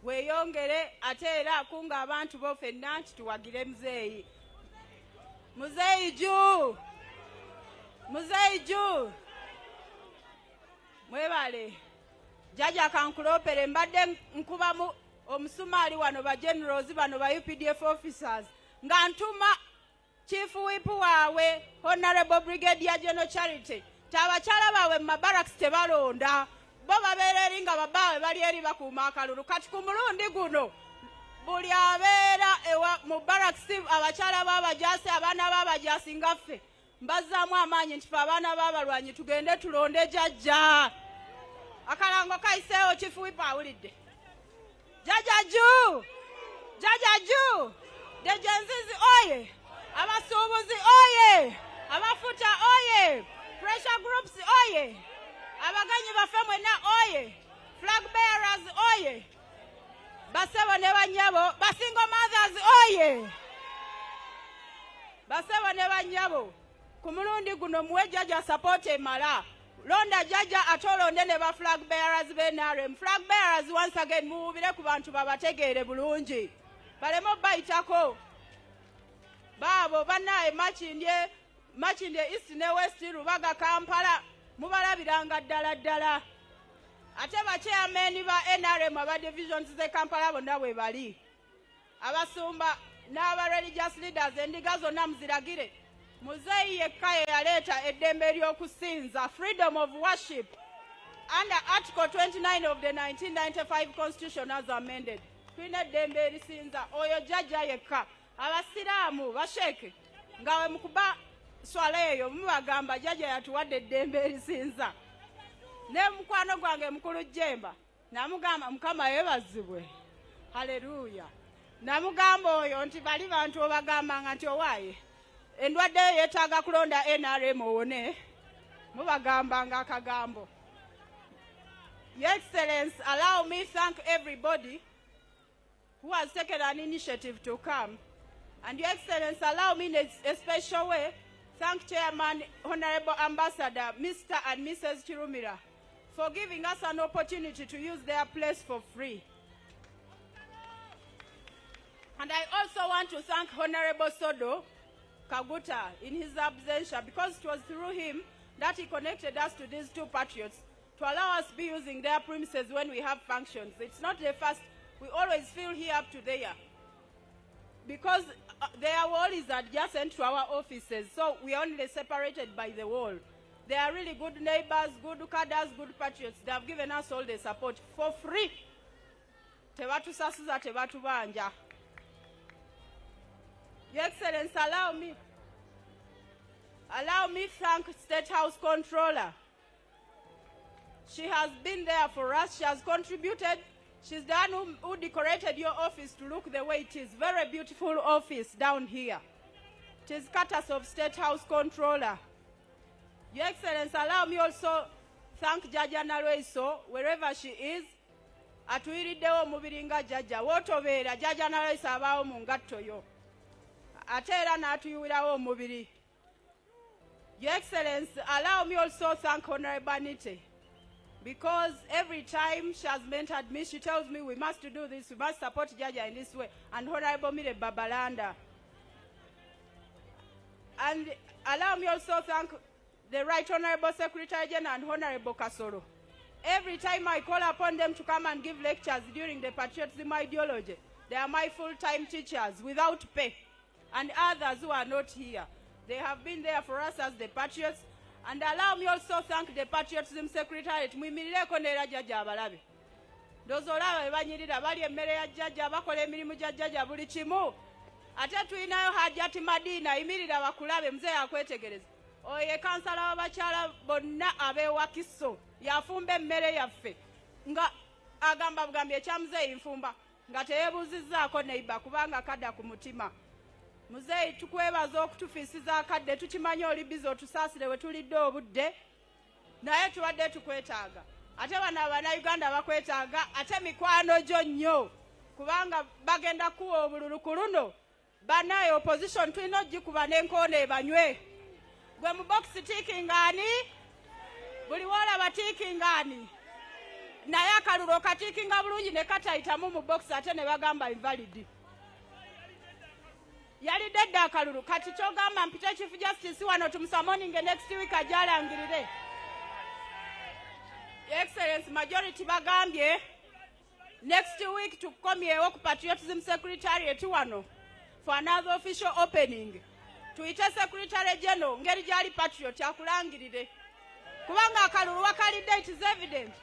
weeyongere ate era akunga abantu bo ffenna nti tuwagire muzeeyi. Muzeeyi juu. Muzeiju mwebale jaja kankulopere mbadde nkuba omusumali wano ba generals bano ba UPDF officers nga ntuma chief whip wawe Honorable Brigadier General Charity tabachala bawe mabaraks tebalonda bo babeera nga babawe bali eri bakuuma akalulu kati ku mulundi guno buli abeera ewa mu baraks abachala babajasi abaana babajasi ngaffe mbazaamu amaanyi nti abaana babalwanyi tugende tulonde jajja akalango kaiseewo chief whip awulidde jajaju dejenzizi oye abasuubuzi oye abafuta oye pressure groups oye abaganyi baffe mwenna oye flag bearers oye basebo ne banyabo basingo mothers oye basebo ne banyabo ku mulundi guno muwe jaja support emala londa jaja atolonde ne ba flag bearers b'NRM flag bearers once again muwubire ku bantu babategeere bulungi balemo bayitako baabo bannaye Makindye East ne West Rubaga Kampala mubalabiranga ddala ate bachairman ba NRM aba divisions ze Kampala bonna bwe bali abasumba n'aba religious leaders endiga zonna muziragire muzeeyi yekka yaleeta eddembe ly'okusinza freedom of worship under Article 29 of the 1995 Constitution as amended tulina eddembe erisinza oyo jajja yekka abasiraamu basheke ngawe mukuba swala eyo mubagamba jajja yatuwadde eddembe erisinza ne mukwano gwange mukulu Jemba namugamba mukama yebazibwe haleluya namugamba oyo nti bali bantu obagambanga nti owaaye endwadde yeetaaga kulonda NRM owone mubagambanga akagambo. Your Excellency, allow me thank everybody who has taken an initiative to come. And Your Excellency, allow me in a special way thank Chairman, Honorable Ambassador, Mr. and Mrs. Chirumira, for giving us an opportunity to use their place for free. And I also want to thank Honorable Sodo Kaguta in his absentia, because it was through him that he connected us to these two patriots to allow us be using their premises when we have functions. It's not the first. We always feel here up to there, because their wall is adjacent to our offices, so we are only separated by the wall. They are really good neighbors, good cadres, good patriots. They have given us all the support for free. Tebatu sasuza, tebatu banja. Your Excellency, allow me thank State House Controller. She has been there for us. She has contributed. She's the one who decorated your office to look the way it is. Very beautiful office down here. It is courtesy of State House Controller. Your Excellency, allow me also thank Jaja Nalweso, wherever she is. Atuiriddewo mubiringa Jaja. Wotobeera Jaja Nalweso abaawo mu ngatto yo. Ate era n'atuyuwirawo omubiri. Your Excellency, allow me also thank Honorable Anite, because every time she has mentored me, she tells me we must do this, we must support Jaja in this way, and Honorable Mire Babalanda. And allow me also thank the Right Honorable Secretary General and Honorable Kasoro. Every time I call upon them to come and give lectures during the patriotism ideology, they are my full-time teachers without pay, and others who are not here. They have been there for us as the patriots. And allow me also thank the Patriotism Secretariat. Muyimireko neera Jajja abalabe. Ndowooza olaba be banyirira bali emmere ya Jajja, bakola emirimu gya Jajja buli kimu. Ate tulinayo Hajjati Madina, yimirira bakulabe, muzeeyi akwetegereza. Oyo ye kansala w'abakyala bonna ab'ewakiso. Yafumba emmere yaffe. Nga agamba bugambi ekya muzeeyi nfumba. Nga teyeebuuzizzaako neiba kubanga kadda ku mutima. Muzeeyi tukwebaza okutufiisiza akadde, tukimanyi oli bizi otusaasire we tulidde obudde, naye tubadde tukwetaaga. Ate bano Abannayuganda bakwetaaga, ate mikwano gyo nnyo, kubanga bagenda kuwa obululu ku luno. Bannaye opposition tulina ogikuba n'enkoona ebanywe. Gwe mu bokisi tiikingaani? Buli woolaba tiikingaani? Naye akalulu okatiikinga bulungi ne katayitamu mu bokisi ate ne bagamba invalid. Yali dedda akalulu kati kyogamba mpite Chief Justice wano tumusamoninge next week ajalangirire. Your Excellency, majority bagambye next week tukomyewo ku Patriotism Secretariat wano for another official opening. Tuite Secretary General ngeri gyali Patriot akulangirire. Kubanga akalulu wakalidde, it is evident.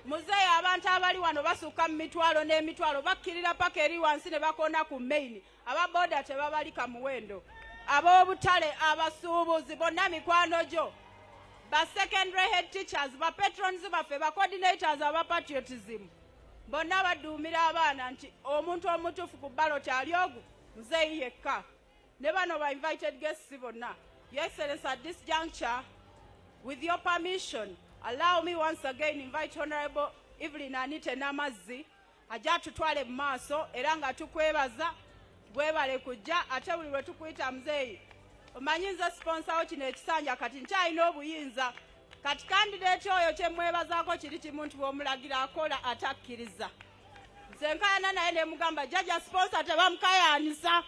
Muzeeyi abantu abali wano basuka mu mitwalo n'emitwalo bakkirira paka eri wansi ne bakoona ku main. Ababoda tebabalika muwendo. Ab'obutale, abasuubuzi, bonna mikwano gyo. Ba secondary head teachers, ba patrons baffe, ba coordinators aba patriotism. Bonna baduumira abaana nti omuntu omutuufu ku ballot ali ogu muzeeyi yekka. Ne bano ba invited guests bonna. Your Excellency, at this juncture, with your permission, allow me once again invite Honorable Evelyn Anite Namazzi ajja tutwale mu maaso era nga tukwebaza bwebale kujja ate buli lwe tukuyita muzeeyi omanyi nze sponsor wo kino ekisanja kati nkyalina obuyinza kati candidate oyo kyemwebazaako kiri kimu nti bw'omulagira akola atakkiriza nze nkayana naye ne mugamba jjajja sponsor tebamukayaanisa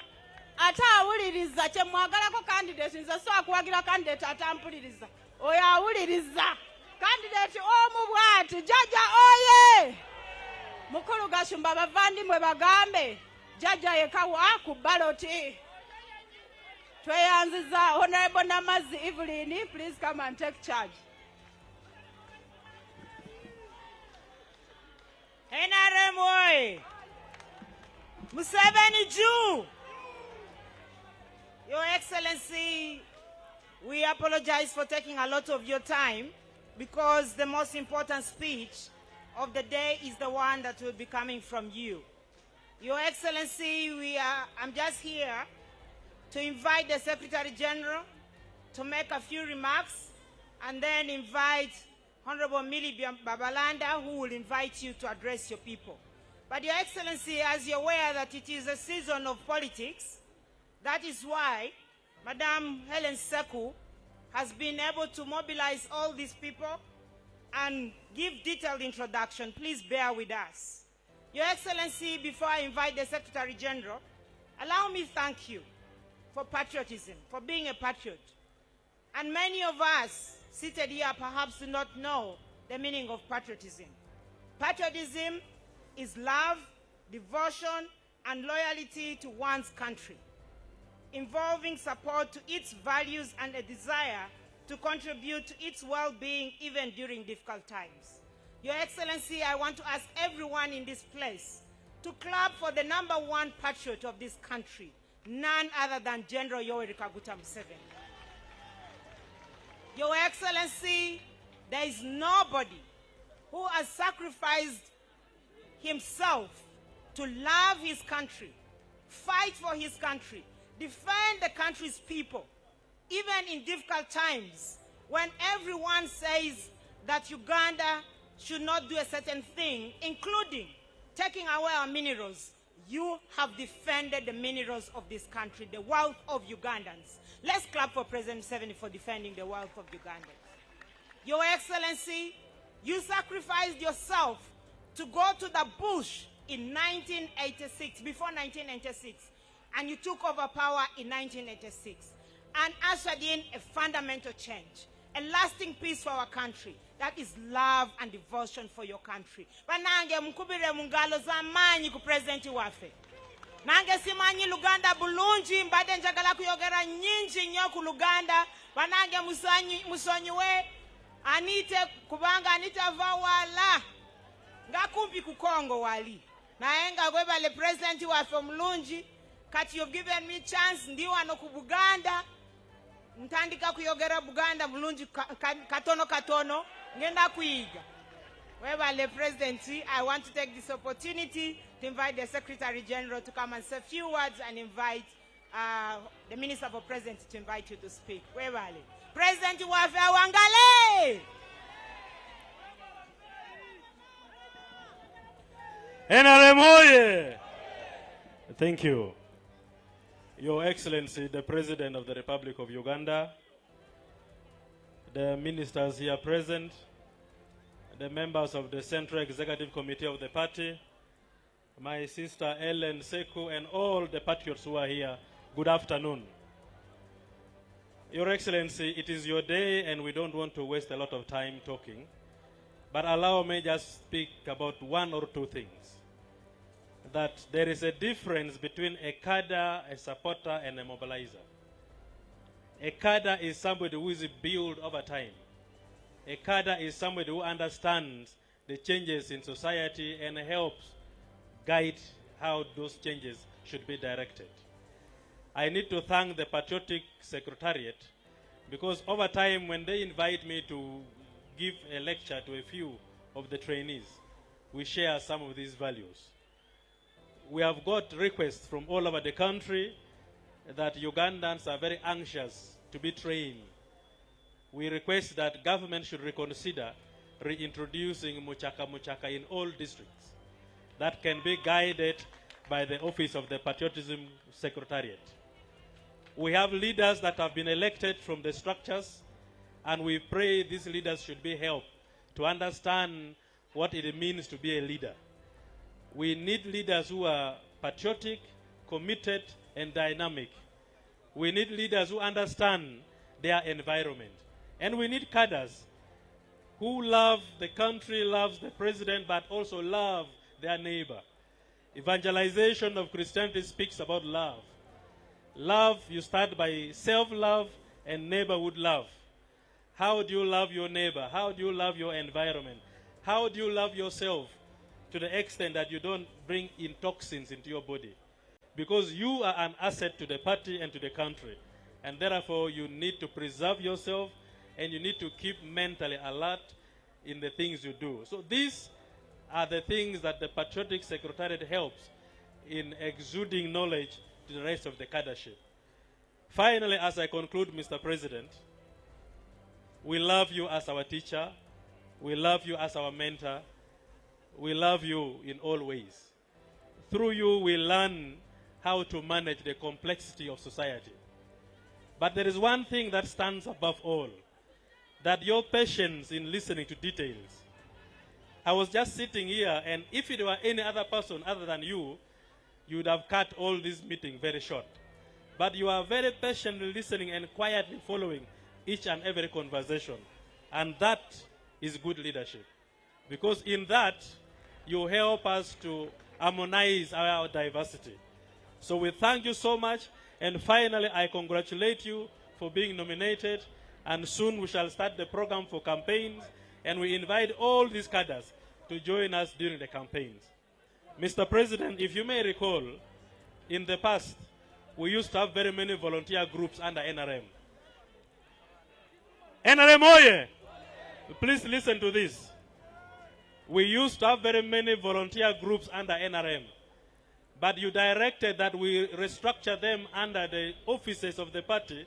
ate awuliriza kyemwagalako candidate nze so akuwagira candidate atampuliriza oyo awuliriza candidate omu bwati jjajja oye mukulu Gashumba bavandimwe bagambe jjajja yekawa ku baloti tweyanziza. Honorable Namazzi Evelyn, please come and take charge. NRM Museveni Jew. Your Excellency, we apologize for taking a lot of your time because the most important speech of the day is the one that will be coming from you. Your Excellency, I'm just here to invite the Secretary General to make a few remarks and then invite Honorable Millie Babalanda, who will invite you to address your people. But Your Excellency, as you're aware that it is a season of politics, that is why Madam Helen Seku has been able to mobilize all these people and give detailed introduction. Please bear with us. Your Excellency, before I invite the Secretary General, allow me to thank you for patriotism, for being a patriot. And many of us seated here perhaps do not know the meaning of patriotism. Patriotism is love, devotion, and loyalty to one's country, involving support to its values and a desire to contribute to its well-being even during difficult times. Your Excellency, I want to ask everyone in this place to clap for the #1 patriot of this country, none other than General Yoweri Kaguta Museveni. Your Excellency, there is nobody who has sacrificed himself to love his country, fight for his country, defend the country's people, even in difficult times when everyone says that Uganda should not do a certain thing, including taking away our minerals. You have defended the minerals of this country, the wealth of Ugandans. Let's clap for President Museveni for defending the wealth of Ugandans. Your Excellency, you sacrificed yourself to go to the bush in 1986, before 1996, and you took over power in 1986 and ushered in a fundamental change, a lasting peace for our country. That is love and devotion for your country. Banange mukubire mungalo zamanyi ku president wafe. Nange simanyi Luganda bulungi mbade njagala kuyogera nyingi nnyo ku Luganda. Banange musonyiwe Anite kubanga Anita vawala ngakumpi ku Kongo wali. Naenga gwebale president wafe mulungi kati you've given me chance ndi wano ku Buganda. Ntandika kuyogera Buganda mulungi katono katono ngenda kuiga. Webale President, I want to take this opportunity to invite the Secretary General to come and say a few words and invite the Minister for President to invite you to speak. Webale. President wafe wangale! NRM hoye! Thank you. Your Excellency, the President of the Republic of Uganda, the ministers here present, the members of the Central Executive Committee of the party, my sister Ellen Seku, and all the patriots who are here Good afternoon. Your Excellency, it is your day and we don't want to waste a lot of time talking, but allow me just speak about one or two things. That there is a difference between a cadre, a supporter, and a mobilizer. A cadre is somebody who is built over time. A cadre is somebody who understands the changes in society and helps guide how those changes should be directed. I need to thank the Patriotic Secretariat because over time when they invite me to give a lecture to a few of the trainees, we share some of these values. We have got requests from all over the country that Ugandans are very anxious to be trained. We request that government should reconsider reintroducing muchaka in all districts. That can be guided by the Office of the Patriotism Secretariat. We have leaders that have been elected from the structures, and we pray these leaders should be helped to understand what it means to be a leader. We need leaders who are patriotic, committed, and dynamic. We need leaders who understand their environment. And we need cadres who love the country, loves the president, but also love their neighbor. Evangelization of Christianity speaks about love. Love, you start by self-love and neighborhood love. How do you love your neighbor? How do you love your environment? How do you love yourself to the extent that you don't bring in toxins into your body? Because you are an asset to the party and to the country. And therefore, you need to preserve yourself and you need to keep mentally alert in the things you do. So these are the things that the Patriotic Secretariat helps in exuding knowledge to the rest of the cadreship. Finally, as I conclude, Mr. President, we love you as our teacher. We love you as our mentor. We love you in all ways. Through you, we learn how to manage the complexity of society. But there is one thing that stands above all, that your patience in listening to details. I was just sitting here, and if it were any other person other than you, you would have cut all this meeting very short. But you are very patiently listening and quietly following each and every conversation. And that is good leadership. Because in that, you help us to harmonize our diversity. So we thank you so much. And finally, I congratulate you for being nominated. And soon we shall start the program for campaigns. And we invite all these cadres to join us during the campaigns. Mr. President, if you may recall, in the past, we used to have very many volunteer groups under NRM. NRM oye! Please listen to this. We used to have very many volunteer groups under NRM. But you directed that we restructure them under the offices of the party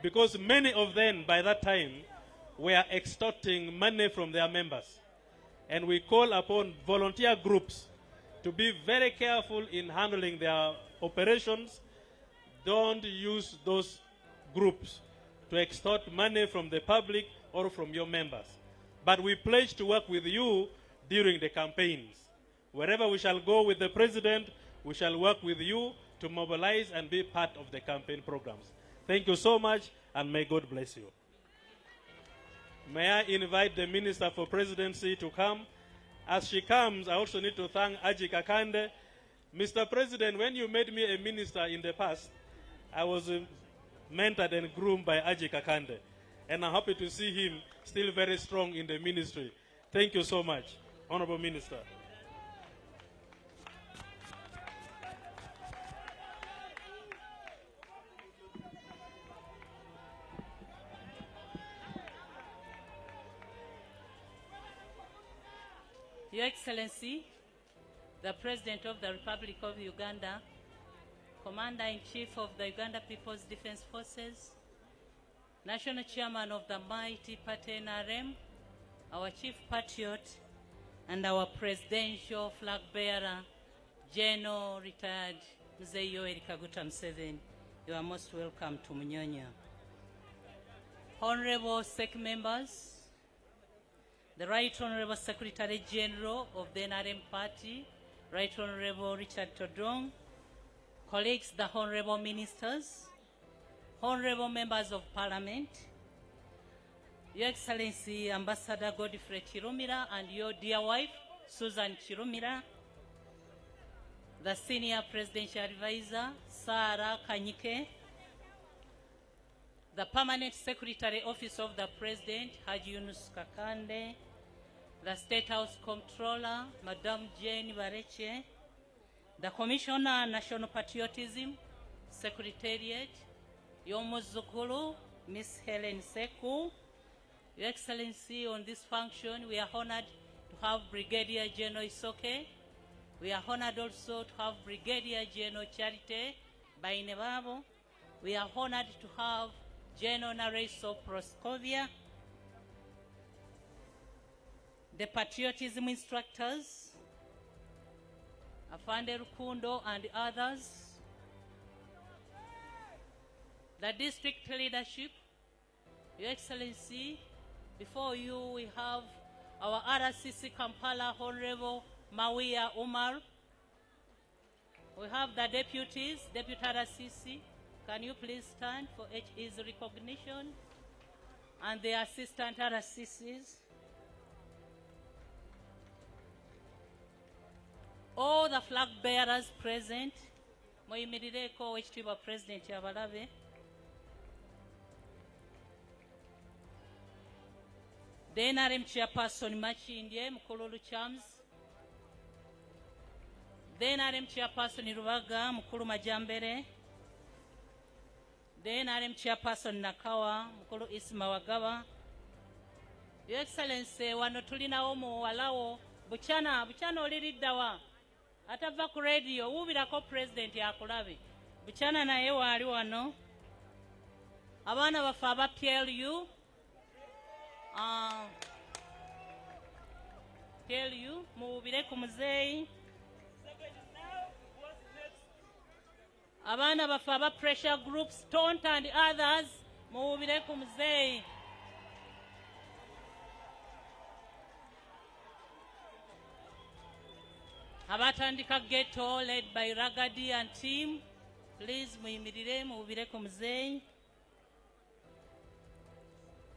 because many of them, by that time, were extorting money from their members. And we call upon volunteer groups to be very careful in handling their operations. Don't use those groups to extort money from the public or from your members. But we pledge to work with you during the campaigns. Wherever we shall go with the president, we shall work with you to mobilize and be part of the campaign programs. Thank you so much, and may God bless you. May I invite the Minister for Presidency to come. As she comes, I also need to thank Aji Kakande. Mr. President, when you made me a minister in the past, I was mentored and groomed by Aji Kakande. And I'm happy to see him still very strong in the ministry. Thank you so much, Honorable Minister. Your Excellency, the President of the Republic of Uganda, Commander-in-Chief of the Uganda People's Defense Forces, National Chairman of the mighty party NRM, our Chief Patriot, and our Presidential Flag Bearer, General Retired Mzee Yoweri Kaguta Museveni. You are most welcome to Munyonya. Honorable SEC members, the Right Honorable Secretary General of the NRM Party, Right Honorable Richard Todong, colleagues, the honorable ministers, honorable members of parliament, Your Excellency Ambassador Godfrey Chirumira and your dear wife, Susan Chirumira, the Senior Presidential Advisor, Sarah Kanyike, the Permanent Secretary Office of the President, Haji Yunus Kakande, the State House Comptroller, Madame Jane Bareche, the Commissioner on National Patriotism, Secretariat, Yomuzukulu, Miss Helen Seku. Your Excellency, on this function, we are honored to have Brigadier General Isoke. We are honored also to have Brigadier General Charite Bainebabo. We are honored to have General Nareso Proscovia, the patriotism instructors, Afande Rukundo and others, the district leadership. Your Excellency, before you we have our RCC Kampala Honorable Mawia Umar. We have the deputies, Deputy RCC. Can you please stand for his recognition? And the assistant RCCs. All the flag bearers present. Moyimirireko Ekitiibwa President Yabalabe. The NRM Chairperson Machindye Mukululu Chams. The NRM Chairperson Rubaga Mukulu Majambere. The NRM Chairperson Nakawa Mukulu Isma Wagawa. Your Excellency, wano tulinawo muwalawo buchana oliriddawa atava ku radio wubirako president yakulabe buchana naye wali wano abaana baffe aba PLU PLU muwubire ku muzeeyi abaana baffe aba pressure groups Tonta and others muwubire ku muzeeyi. Abatandika Ghetto led by Ragadi and team, please muyimirire muwubire ku muzeeyi.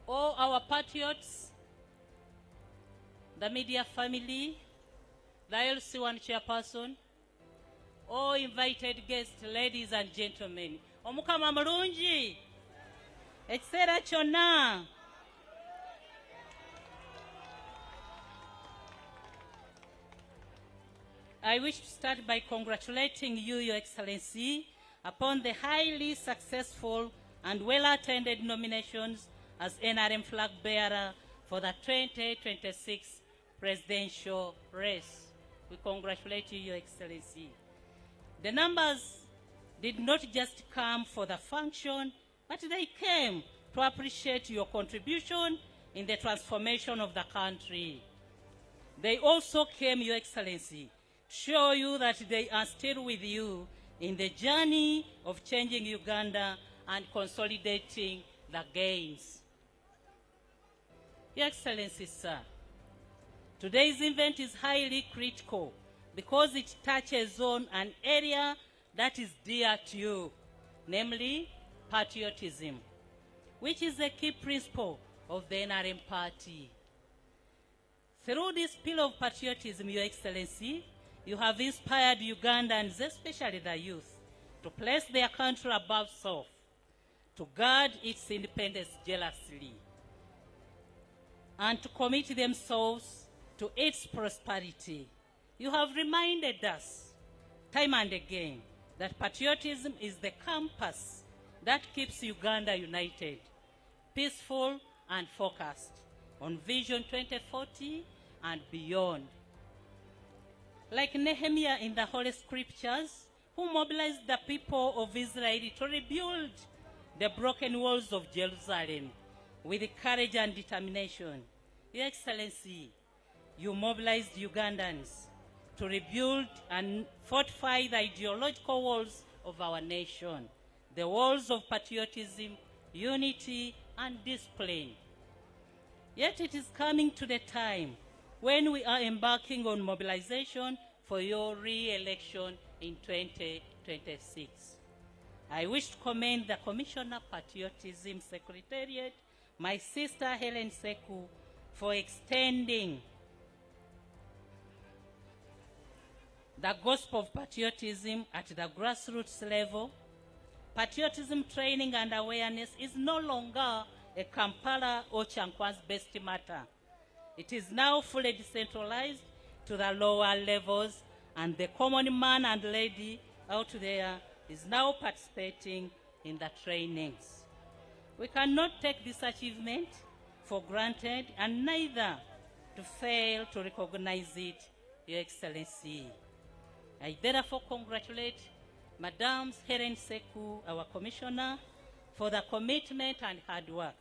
All our patriots, the media family, the LC1 chairperson, all invited guests, ladies and gentlemen. Omukama mulungi. Ekiseera kyonna. I wish to start by congratulating you, Your Excellency, upon the highly successful and well-attended nominations as NRM flag bearer for the 2026 presidential race. We congratulate you, Your Excellency. The numbers did not just come for the function, but they came to appreciate your contribution in the transformation of the country. They also came, Your Excellency, to show you that they are still with you in the journey of changing Uganda and consolidating the gains. Your Excellency, sir, today's event is highly critical because it touches on an area that is dear to you, namely patriotism, which is a key principle of the NRM party. Through this pillar of patriotism, Your Excellency, you have inspired Ugandans, especially the youth, to place their country above self, to guard its independence jealously, and to commit themselves to its prosperity. You have reminded us, time and again, that patriotism is the compass that keeps Uganda united, peaceful and focused on Vision 2040 and beyond. Like Nehemiah in the Holy Scriptures, who mobilized the people of Israel to rebuild the broken walls of Jerusalem with courage and determination. Your Excellency, you mobilized Ugandans to rebuild and fortify the ideological walls of our nation, the walls of patriotism, unity, and discipline. Yet it is coming to the time when we are embarking on mobilization for your re-election in 2027. 2026. I wish to commend the Commissioner Patriotism Secretariat, my sister Helen Seku, for extending the gospel of patriotism at the grassroots level. Patriotism training and awareness is no longer a Kampala or Chankwan's-based matter. It is now fully decentralized to the lower levels, and the common man and lady out there is now participating in the trainings. We cannot take this achievement for granted and neither to fail to recognize it, Your Excellency. I therefore congratulate Madam Helen Seku, our Commissioner, for the commitment and hard work.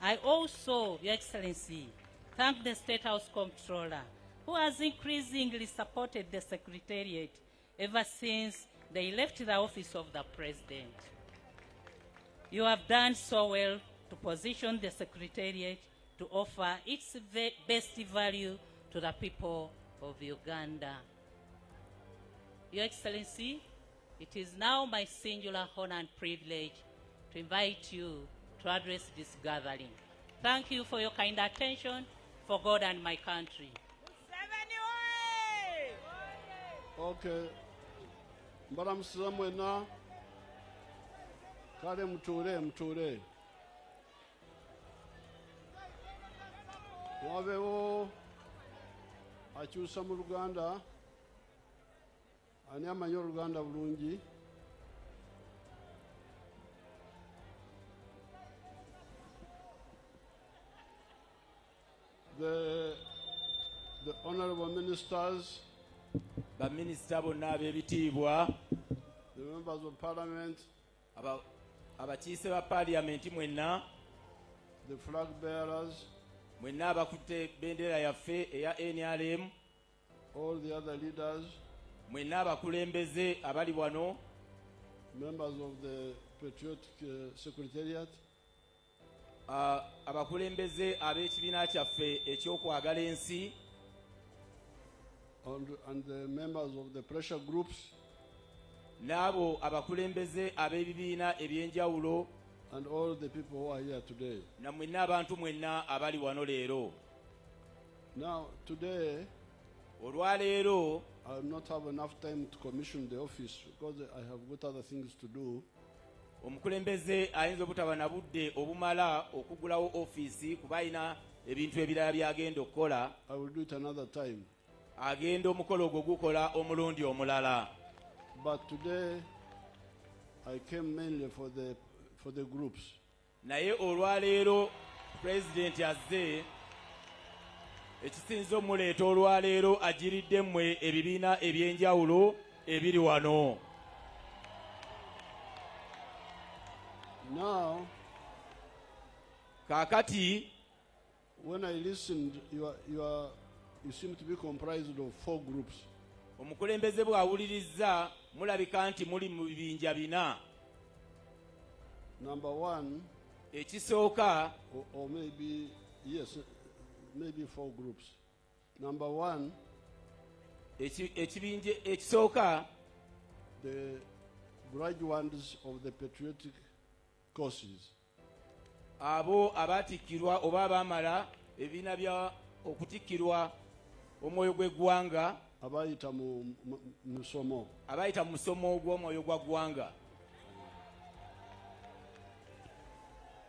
I also, Your Excellency, thank the State House Comptroller, who has increasingly supported the Secretariat ever since they left the office of the President. You have done so well to position the Secretariat to offer its best value to the people of Uganda. Your Excellency, it is now my singular honor and privilege to invite you to address this gathering. Thank you for your kind attention for God and my country. Okay. Madam Samwena, kale mture. Wabewo akyusa mu Luganda, ani amanyi Oluganda bulungi. The honorable ministers, the minister bonna ab'ebitiibwa, the members of parliament, abakiise ba parliament mwenna, the flag bearers, mwenna abakutte bendera yaffe eya NRM, all the other leaders, mwenna abakulembeze abali wano, members of the Patriotic Secretariat, abakulembeze ab'ekibiina kyaffe ekyokwagala ensi, and the members of the pressure groups, n'abo abakulembeze ab'ebibiina ebyenjawulo, and all the people who are here today. Na mwenna abantu mwenna abali wano leero. Now, today, olwaleero, I will not have enough time to commission the office because I have got other things to do. Omukulembeze ayinza obutaba na budde obumala okugulawo ofiisi kuba alina ebintu ebirala by'agenda okukola. I will do it another time. Agenda omukolo ogwo gukola omulundi omulala. But today, I came mainly for the groups. Naye olwaleero President azze ekisinza omuleeta olwaleero agiridde mmwe ebibiina ebyenjawulo ebiri wano. Now, Kakati, when I listened, you seem to be comprised of 4 groups. Omukulembeze bw'awulirizza mulabika nti muli mu bibinja bina. Number 1, ekisooka, or maybe, yes, maybe 4 groups. Number 1, ekisooka, the graduates of the patriotic courses. Abo abatikkirwa oba abaamala ebibiina bya okutikkirwa omwoyo gw'eggwanga, abayita mu musomo. Abayita mu musomo gw'omwoyo gwa ggwanga.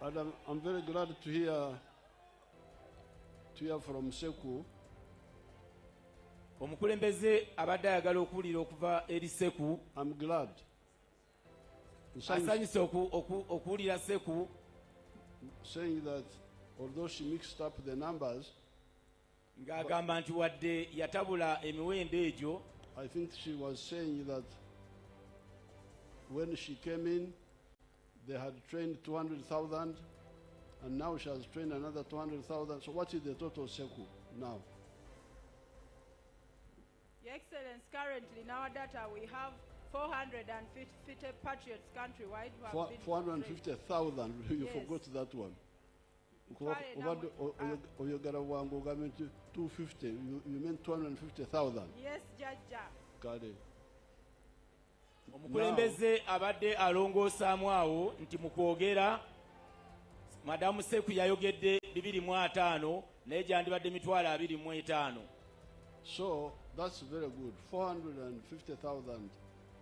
And I'm very glad to hear from Seku. Omukulembeze abadde ayagala okuwulira okuva eri Seku. I'm glad. Asanyuse okuwulira Seku saying that although she mixed up the numbers, ng'agamba nti wadde yatabula emiwendo egyo, I think she was saying that when she came in, they had trained 200,000, and now she has trained another 200,000. So what is the total Seku now? Your Excellency, currently in our data we have 450 patriots countrywide who have been 450,000. You Yes. forgot that one. Sorry, Oyogara wangu government 250. You meant 250,000. Yes, Judge. Got it. omukulembeze abadde alongoosaamu awo nti mu kwogera madamu Seku yayogedde 2.5 naye gyandibadde 25,000. So that's very good. 450,000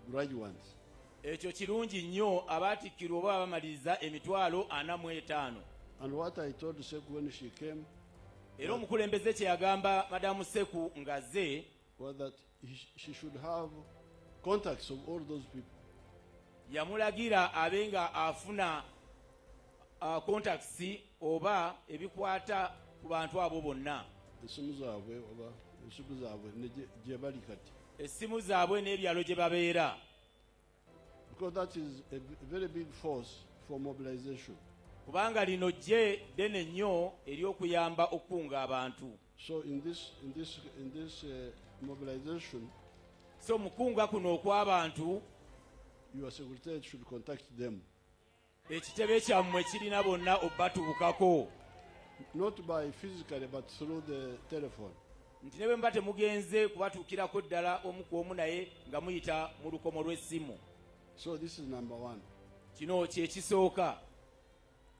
graduates. Ekyo kirungi nnyo abaatikkirwa oba bamaliriza 45,000. And what I told Seku when she came era omukulembeze kye yagamba madamu Seku ngazze was that she should have contacts of all those people. yamulagira abenga afuna contacts oba ebikwata ku bantu abo bonna, Esimu zaabwe oba esimu zaabwe ne gye bali kati. essimu zaabwe n'ebyalo gye babeera, Because that is a very big force for mobilization. kubanga lino gye ddene nnyo ery'okuyamba okukunga abantu. So in this mobilization, So mukunga kuno okw'abantu, your secretary should contact them, ekitebe kyammwe kirina bonna obbatubukako, not by physically but through the telephone. nti ne bwe muba temugenze kubatuukirako ddala omu ku omu naye nga muyita mu lukomo lw'essimu. So this is number one, Kino kye kisooka,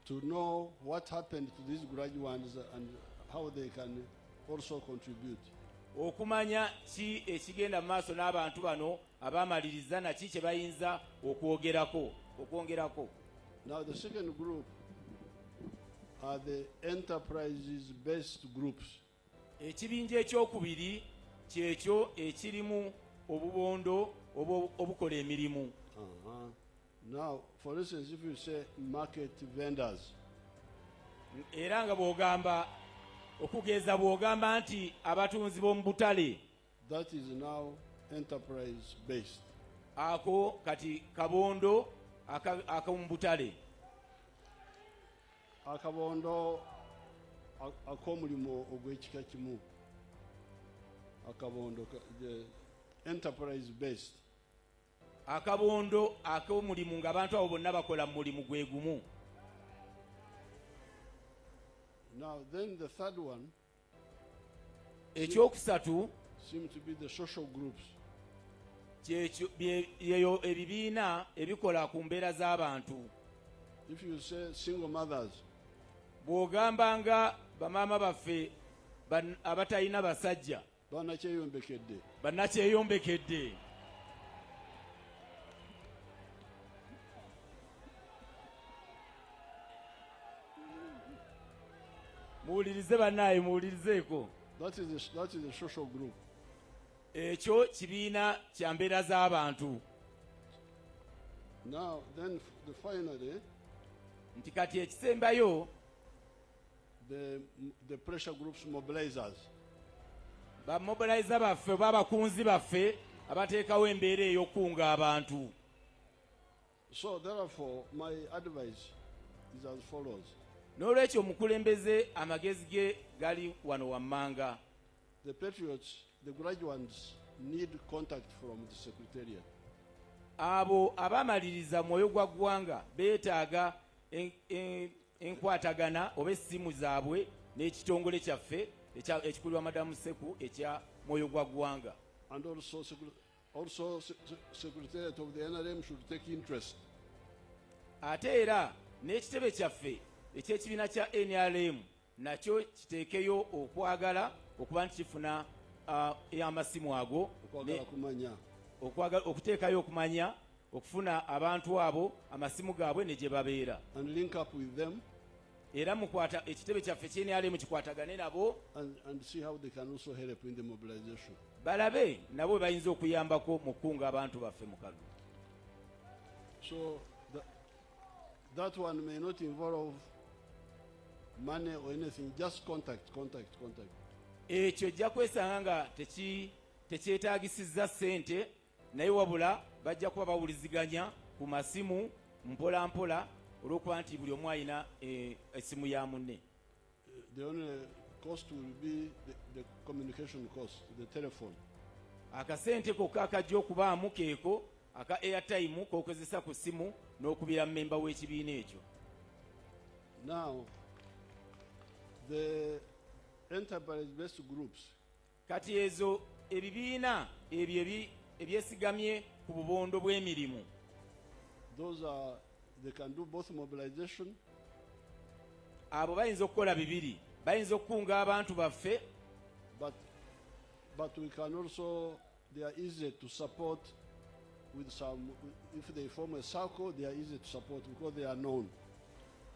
to know what happened to these graduates and how they can also contribute. okumanya ki ekigenda mu maaso n'abantu bano abaamaliriza naki kye bayinza okwongerako. Now the second group are the enterprises-based groups. Ekibinja ekyokubiri kyekyo ekirimu obubondo obukola emirimu. Now, for instance, if you say market vendors, Era nga bw'ogamba okugeeza bw'ogamba nti abatunzi b'omu butale, that is now enterprise-based. ako kati kabondo ak'omu butale. Akabondo ak'omulimu ogw'ekika kimu. Akabondo enterprise-based. Akabondo ak'omulimu ng'abantu abo bonna bakola mu mulimu gwe gumu. Now, then the third one Ekyokusatu seems to be the social groups. byeyo ebibiina ebikola ku mbeera z'abantu. If you say single mothers, bw'ogamba nga bamaama baffe abatalina basajja, bannakyeyombekedde, muwulirize bannaaye, muwulirizeeko. that is the social group. Ekyo kibiina kya mbeera z'abantu. Now, then finally, Nti kati ekisembayo the pressure groups mobilizers. bamobiliza baffe oba abakunzi baffe abateekawo embeera ey'okukunga abantu. So therefore, my advice is as follows. N'olwekyo omukulembeze amagezi ge gali wano wammanga. The patriots, the graduates, need contact from the secretariat. Abo abaamaliriza mwoyo gwa ggwanga beetaaga enkwatagana oba essimu zaabwe n'ekitongole kyaffe ekikulirwa madamu Seku ekya mwoyo gwa ggwanga. And also secretariat of the NRM should take interest. Ate era n'ekitebe kyaffe eky'ekibiina kya NRM nakyo kiteekeyo okwagala okuba nti kifuna amasimu ago, okuteekayo okumanya okufuna abantu abo amasimu gaabwe ne gye babeera. And link up with them. Era mukwata ekitebe kyaffe ky'NRM kikwatagane nabo and see how they can also help in the mobilization. Balabe nabo bayinza okuyambako mu kukunga abantu baffe mu kalulu. So that one may not involve money or anything, just contact. Ekyo ojja kwesanga nga tekyetaagisizza ssente naye wabula bajja kuba bawuliziganya ku masimu mpola mpola olw'okuba nti buli omu alina essimu ya munne. The only cost will be the communication cost, the telephone. Akasente kokka akajja okubaamu keeko aka airtime k'okozesa ku ssimu n'okubira mmemba w'ekibiina ekyo. Now, the enterprise-based groups, kati ezo ebibiina ebyo ebyesigamye ku bubondo bw'emirimu. Those are, they can do both mobilization. Abo bayinza okukola bibiri, bayinza okukunga abantu baffe, but we can also, they are easy to support with some, if they form a circle, they are easy to support because they are known.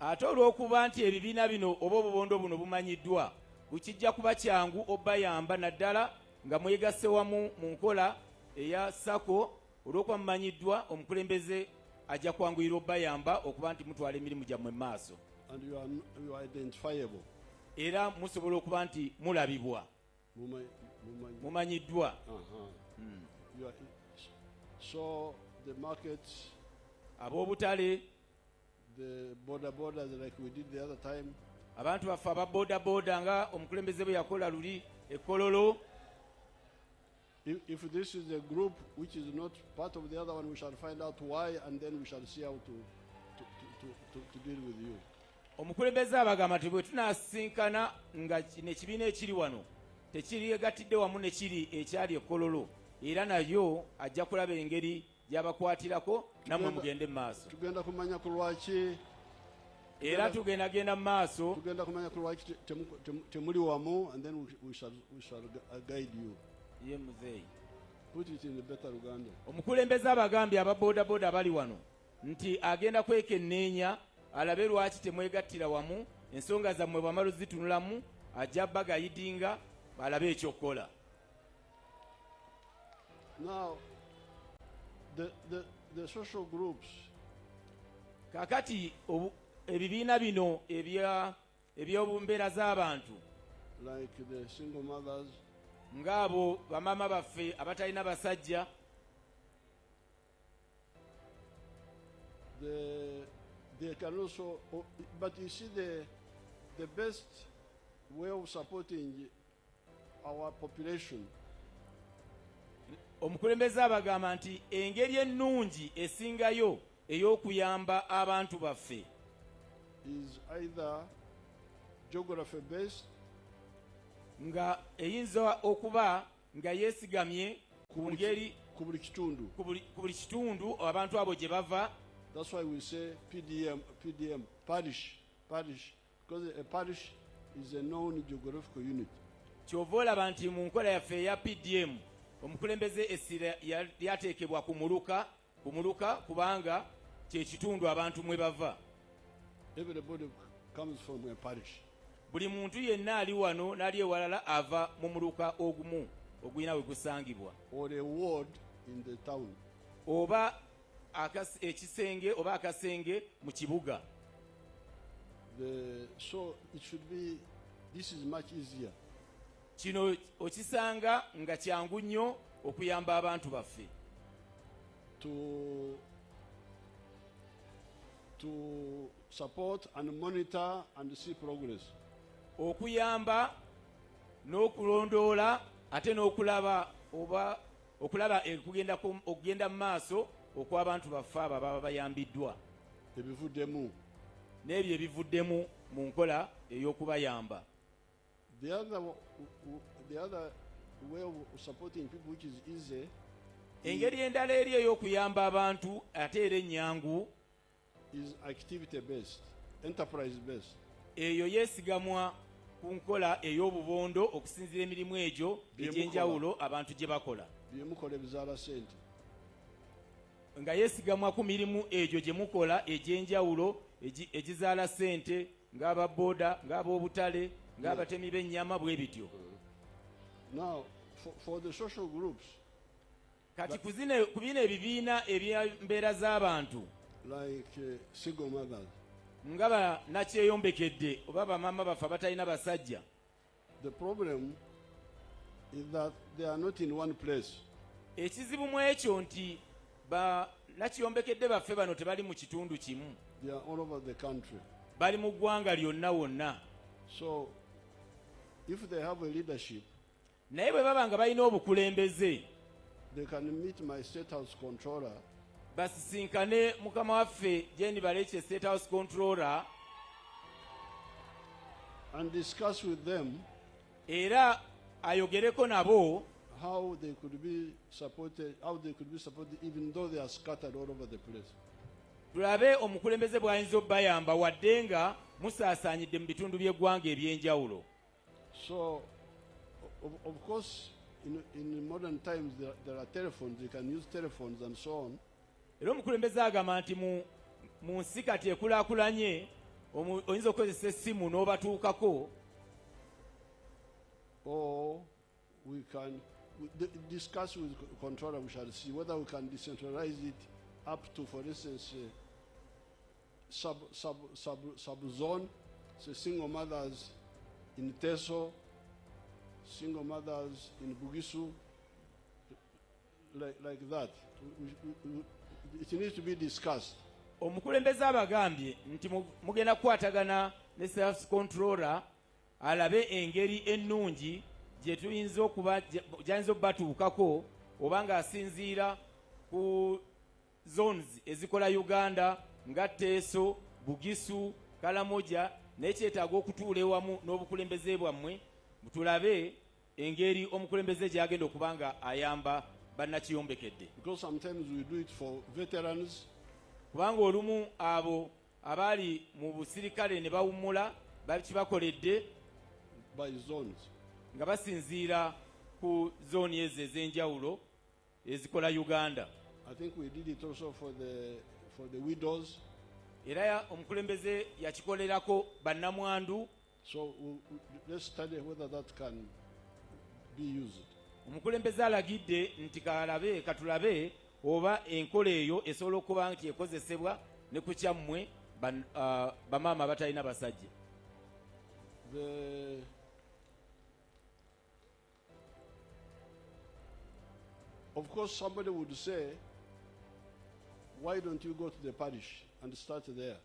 Ate olw'okuba nti ebibiina bino oba obubondo buno bumanyiddwa, bukijja kuba kyangu obbayamba naddala nga mwegasse wamu mu nkola eya sako. Olw'okuba mumanyiddwa, omukulembeze ajja kwanguyira obbayamba okuba nti mutwala emirimu gyammwe maaso. And you are identifiable. Era musobola okuba nti mulabibwa, mumanyiddwa. So the markets, ab'obutale, the borders like we did the other time, abantu baffe aba boda nga omukulembeze bwe yakola luli ekkololo. If this is a group which is not part of the other one, we shall find out why, and then we shall see how to deal with you. Omukulembeze abagamba nti bwe tunaasinkana nga nekibiina ekiri wano tekiryegattidde wamu nekiri ekyali ekkololo, era nayo ajja kulaba engeri gy'abakwatirako nammwe mugende mu maaso. Tugenda kumanya ku lwaki, era tugenda mu maaso, tugenda kumanya ku lwaki temuli wamu, and then we shall guide you. Ye muzeeyi. Put it in the better Uganda. Omukulembeze abagambye aba boda abali wano nti agenda kwekenneenya alabe lwaki temwegattira wamu, ensonga zammwe bw'amala zitunulamu ajja bagayidinga alabe ekyokukola. Now, the social groups, kakati ebibiina bino eby'obumbeera z'abantu, like the single mothers, ng'abo bamama baffe abatalina basajja, they can also, but you see the best way of supporting our population, omukulembeze abagamba nti engeri ennungi esingayo ey'okuyamba abantu baffe is either geography based, nga eyinza okuba nga yeesigamye ku ngeri ku buli kitundu abantu abo gye bava. That's why we say PDM, parish, because a parish is a known geographical unit. Kyova olaba nti mu nkola yaffe eya PDM omukulembeze essira lyateekebwa ku muluka kubanga kye kitundu abantu mwe bava. Everybody comes from a parish. Buli muntu yenna ali wano n'ali ewalala ava mu muluka ogumu ogulina we gusangibwa, or a ward in the town, oba ekisenge oba akasenge mu kibuga. So it should be, this is much easier. Kino okisanga nga kyangu nnyo okuyamba abantu baffe to support and monitor and see progress. Okuyamba n'okulondoola ate n'okulaba okugenda mu maaso okw'abantu baffe abo baba bayambiddwa ebivuddemu n'ebyo ebivuddemu mu nkola ey'okubayamba. The other way of supporting people which is easy, engeri endala eri ey'okuyamba abantu ate era ennyangu, is activity based, enterprise based. Eyo yeesigamwa ku nkola ey'obubondo okusinziira emirimu egyo egy'enjawulo abantu gye bakola. Byemukola ebizaala ssente. Nga yeesigamwa ku mirimu egyo gye mukola egy'enjawulo egizaala ssente, ng'aba boda, ng'ab'obutale, ng'abatemi b'ennyama bwe bityo. Now, for the social groups, kati ku bino ebibiina eby'embeera z'abantu, like single mothers, nga banakyeyombekedde oba bamama baffe abatalina basajja, the problem is that they are not in one place. Ekizibu mu ekyo nti banakyeyombekedde baffe bano tebali mu kitundu kimu, They are all over the country. bali mu ggwanga lyonna wonna. So, if they have a leadership, naye bwe baba nga balina obukulembeze, they can meet my State House Controller basisinkane mukama waffe Jendi Baleche State House Controller and discuss with them era ayogereko nabo how they could be supported, even though they are scattered all over the place. Tulabe omukulembeze bw'ayinza obbayamba wadde nga musaasaanyidde mu bitundu by'eggwanga eby'enjawulo. So, of course, in modern times there are telephones. You can use telephones and so on. Era omukulembeze agamba nti mu nsi kati ekulaakulanye oyinza okukozesa essimu n'obatuukako. Or we can discuss with the controller. We shall see whether we can decentralize it up to, for instance, sub-zone, so single mothers in Teso, single mothers in Bugisu, like that. It needs to be discussed. Omukulembeze abagambye nti mugenda kukwatagana ne self controller alabe engeri ennungi gye tuyinza okuba gyayinza obbatuukako oba ng'asinziira ku zones ezikola Uganda nga Teso, Bugisu, Kalamoja, naye kyetaaga okutuula ewamu n'obukulembeze bwammwe tulabe engeri omukulembeze gy'agenda okuba nga ayamba bannakiyombekedde. Because sometimes we do it for veterans. Kubanga olumu abo abaali mu busirikale ne bawummula bakibakoledde by zones. Nga basinziira ku zooni ezo ez'enjawulo ezikola Uganda. I think we did it also for the widows. Era omukulembeze yakikolerako bannamwandu. So let's study whether that can be used. Omukulembeze alagidde nti katulabe oba enkola eyo esobola okuba nti ekozesebwa ne ku kyammwe bamaama batalina basajja. Of course, somebody would say, why don't you go to the parish and start there?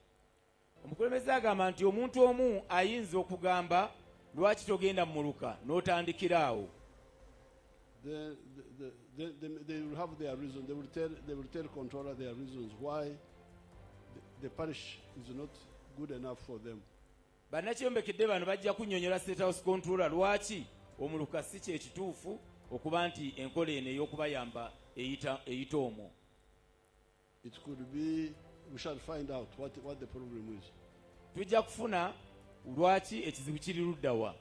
Omukulembeze agamba nti omuntu omu ayinza okugamba lwaki togenda muluka n'otandikira awo. They will have their reasons. They will tell controller their reasons why the parish is not good enough for them. Bannakiyombekedde bano bajja kunnyonnyola State House Controller lwaki omuluka si kye kituufu okuba nti enkola eno ey'okubayamba eyita omwo. It could be, we shall find out what the problem is. Tujja kufuna lwaki ekizibu kiri luddawa.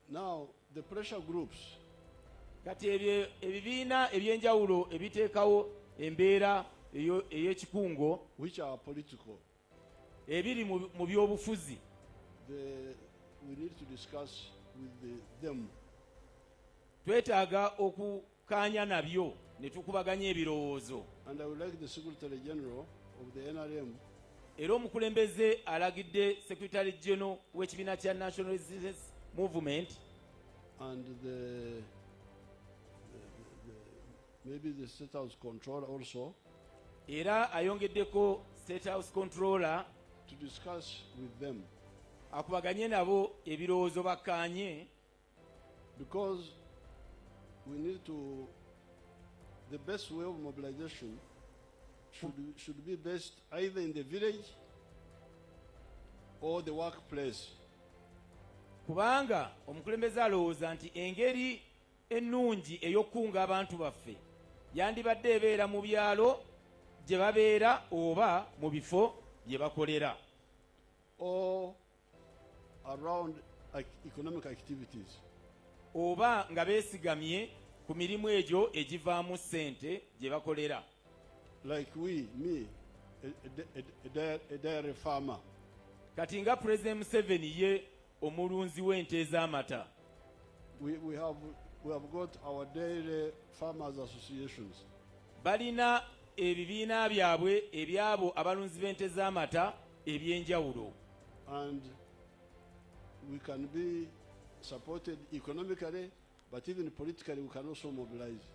Now, the pressure groups. Kati ebibiina ebyenjawulo ebiteekawo embeera ey'ekikungo which are political. Ebiri mu byobufuzi. We need to discuss with them. Twetaaga okukaanya nabyo ne tukubaganya ebirowoozo. And I would like the Secretary General of the NRM. Era omukulembeze alagidde Secretary General w'ekibiina kya National Resistance Movement and maybe the State House Controller also. Era ayongeddeko State House Controller to discuss with them. Akubaganye nabo ebirowoozo bakkaanye. Because we need to, the best way of mobilization should be based either in the village or the workplace. Kubanga omukulembeze alowooza nti engeri ennungi ey'okkunga abantu baffe yandibadde ebeera mu byalo gye babeera oba mu bifo bye bakolera. Or around economic activities. Oba nga beesigamye ku mirimu egyo egivaamu ssente gye bakolera. Like me, a dairy farmer. Kati nga President Museveni ye omulunzi w'ente ez'amata. We have got our dairy farmers associations. Balina ebibiina byabwe ebyabo abalunzi b'ente z'amata ebyenjawulo. And we can be supported economically, but even politically we can also mobilize.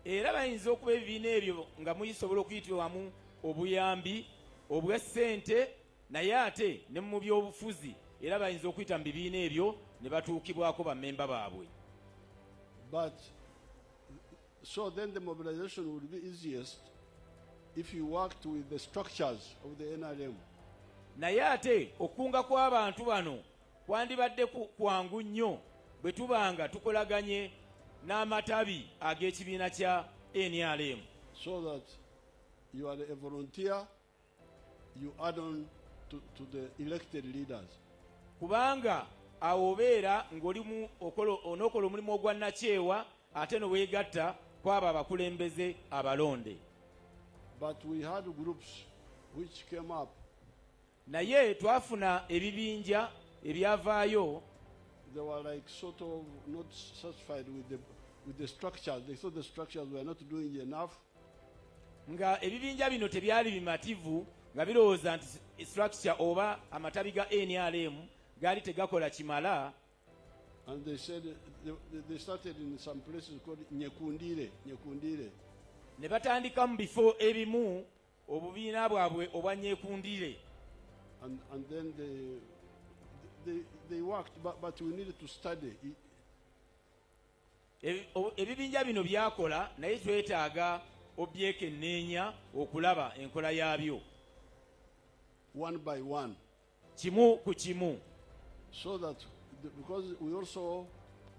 Era bayinza okuba ebibiina ebyo nga muyisobola okuyitibwamu obuyambi obw'essente naye ate ne mu byobufuzi era bayinza okuyita mu bibiina ebyo ne batuukibwako bammemba baabwe. But so then the mobilization would be easiest if you worked with the structures of the NRM. Naye ate okkunga kw'abantu bano kwandibadde kwangu nnyo bwe tubanga tukolaganye n'amatabi ag'ekibiina kya NRM. So that you are a volunteer, you add on to the elected leaders. Kubanga awo obeera ng'olimu onookola omulimu ogwa nakyewa ate noweegatta kwabo abakulembeze abalonde. But we had groups which came up. Naye twafuna ebibinja ebyavaayo. They were like sort of not satisfied with the structure. They thought the structures were not doing enough. Nga ebibinja bino tebyali bimativu nga birowooza nti structure oba amatabi ga NRM gaali tegakola kimala. And they said they started in some places called Nyekundire. Ne batandika mu bifo ebimu obubiina bwabwe obwa Nyekundire. And then they worked, but we needed to study. Ebibinja bino byakola naye twetaaga obyekenneenya okulaba enkola yaabyo. One by one. Kimu ku kimu. So that, because we also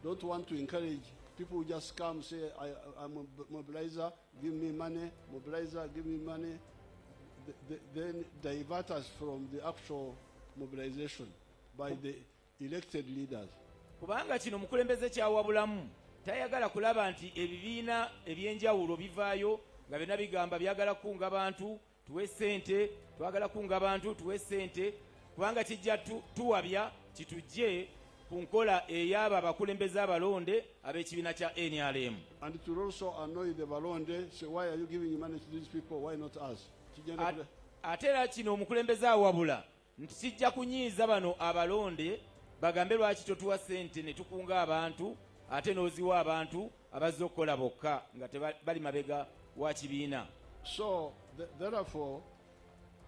don't want to encourage people who just come say, I'm a mobilizer, give me money, mobilizer, give me money. Then divert us from the actual mobilization by the elected leaders. Kubanga kino mukulembeze kyawabulamu tayagala kulaba nti ebibiina ebyenjawulo bivaayo nga byonna bigamba byagala kunga abantu tuwe ssente, twagala kunga abantu tuwe ssente, kubanga kijja tuwabya kitujje ku nkola ey'abo abakulembeze abalonde ab'ekibiina kya NRM. And it will also annoy the balonde, say, why are you giving money to these people, why not us? Ate era kino omukulembeze awabula nti kijja kunyiiza bano abalonde bagambe lwaki totuwa ssente ne tukunga abantu ate n'oziwa abantu abazze okukola bokka nga tebali mabega wa kibiina. So therefore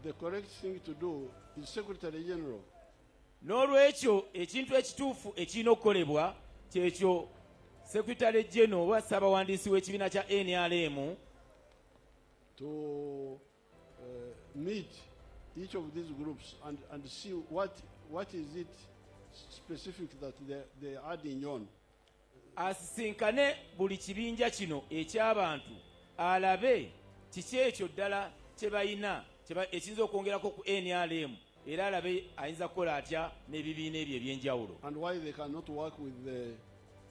the correct thing to do is Secretary General. N'olwekyo ekintu ekituufu ekirina okukolebwa kyekyo Secretary General wa Ssaabawandiisi w'ekibiina kya NRM to meet each of these groups and see what is it specific that they're adding on. Asisinkane buli kibinja kino eky'abantu alabe kiki ekyo ddala kye balina ekiyinza okwongerako ku NRM era alabe ayinza kukola atya n'ebibiina ebyo ebyenjawulo. And why they cannot work with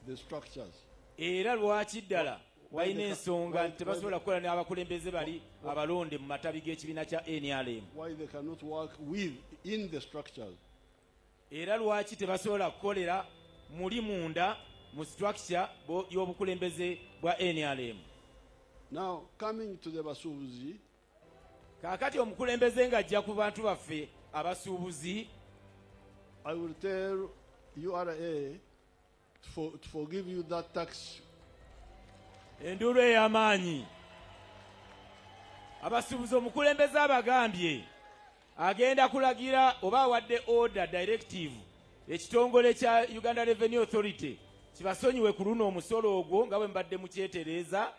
the structures. Era lwaki ddala walina ensonga tebasobola kukola n'abakulembeze bali abalonde mu matabi g'ekibiina kya NRM. Why they cannot work in the structures. Era lwaki tebasobola kukolera muli munda mu structure y'obukulembeze bwa NRM. Now coming to the basuubuzi, kaakati omukulembeze ng'ajja ku bantu baffe abasuubuzi, I will tell URA to forgive you that tax. Enduulu ey'amaanyi. Abasuubuzi omukulembeze abagambye agenda kulagira oba awadde order directive ekitongole kya Uganda Revenue Authority kibasonyiwe ku luno omusolo ogwo nga bwe mbadde mukyetereeza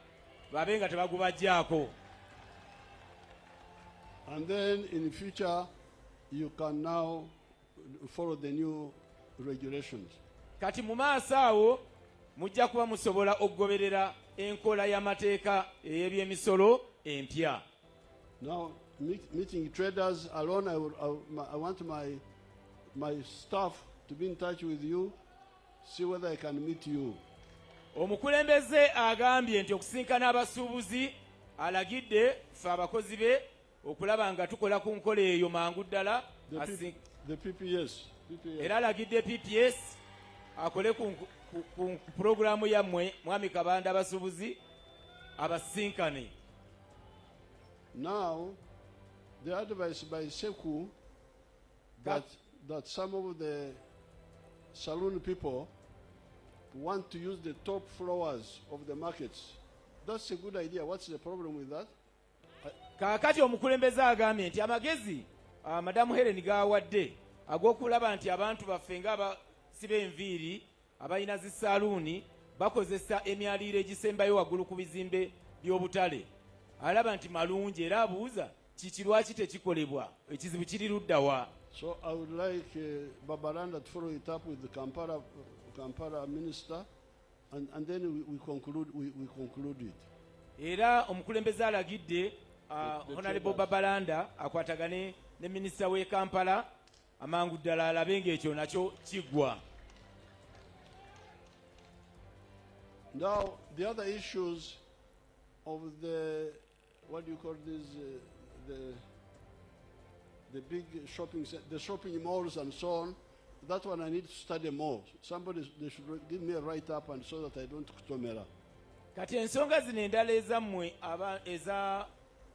babe nga tebagubajjaako. And then in the future you can now follow the new regulations. Kati mu maaso awo mujja kuba musobola okugoberera enkola y'amateeka ey'ebyemisolo empya. Now meeting traders alone, I want my staff to be in touch with you, see whether I can meet you. Omukulembeze agambye nti okusinkana abasuubuzi alagidde ffe abakozi be okulaba nga tukola ku nkola eyo mangu ddala. The PPS. Era alagidde PPS akole ku puroguramu yammwe mwami Kabanda abasuubuzi abasinkane. Now the advice by Seku that some of the saloon people want to use the top floors of the markets. That's a good idea. What's the problem with that? Kaakati omukulembeze agambye nti amagezi Madamu Helen gaawadde ag'okulaba nti abantu baffe ng'abasiba enviiri abalina zi saaluuni bakozesa emyaliiro egisembayo waggulu ku bizimbe by'obutale. Alaba nti malungi era abuuza kiki lwaki tekikolebwa, ekizibu kiri ludda wa. So I would like Babaranda to follow it up with the Kampala minister And then we conclude it. Era omukulembeze alagidde Honorable Babalanda akwatagane ne Minister w'e Kampala amangu ddala alabe ng'ekyo nakyo kiggwa. Now, the other issues of the, what do you call this, the big the shopping malls and so on, that one I need to study more. They should give me a write-up and so that I don't kutomera. Kati ensonga zino endala ezammwe eza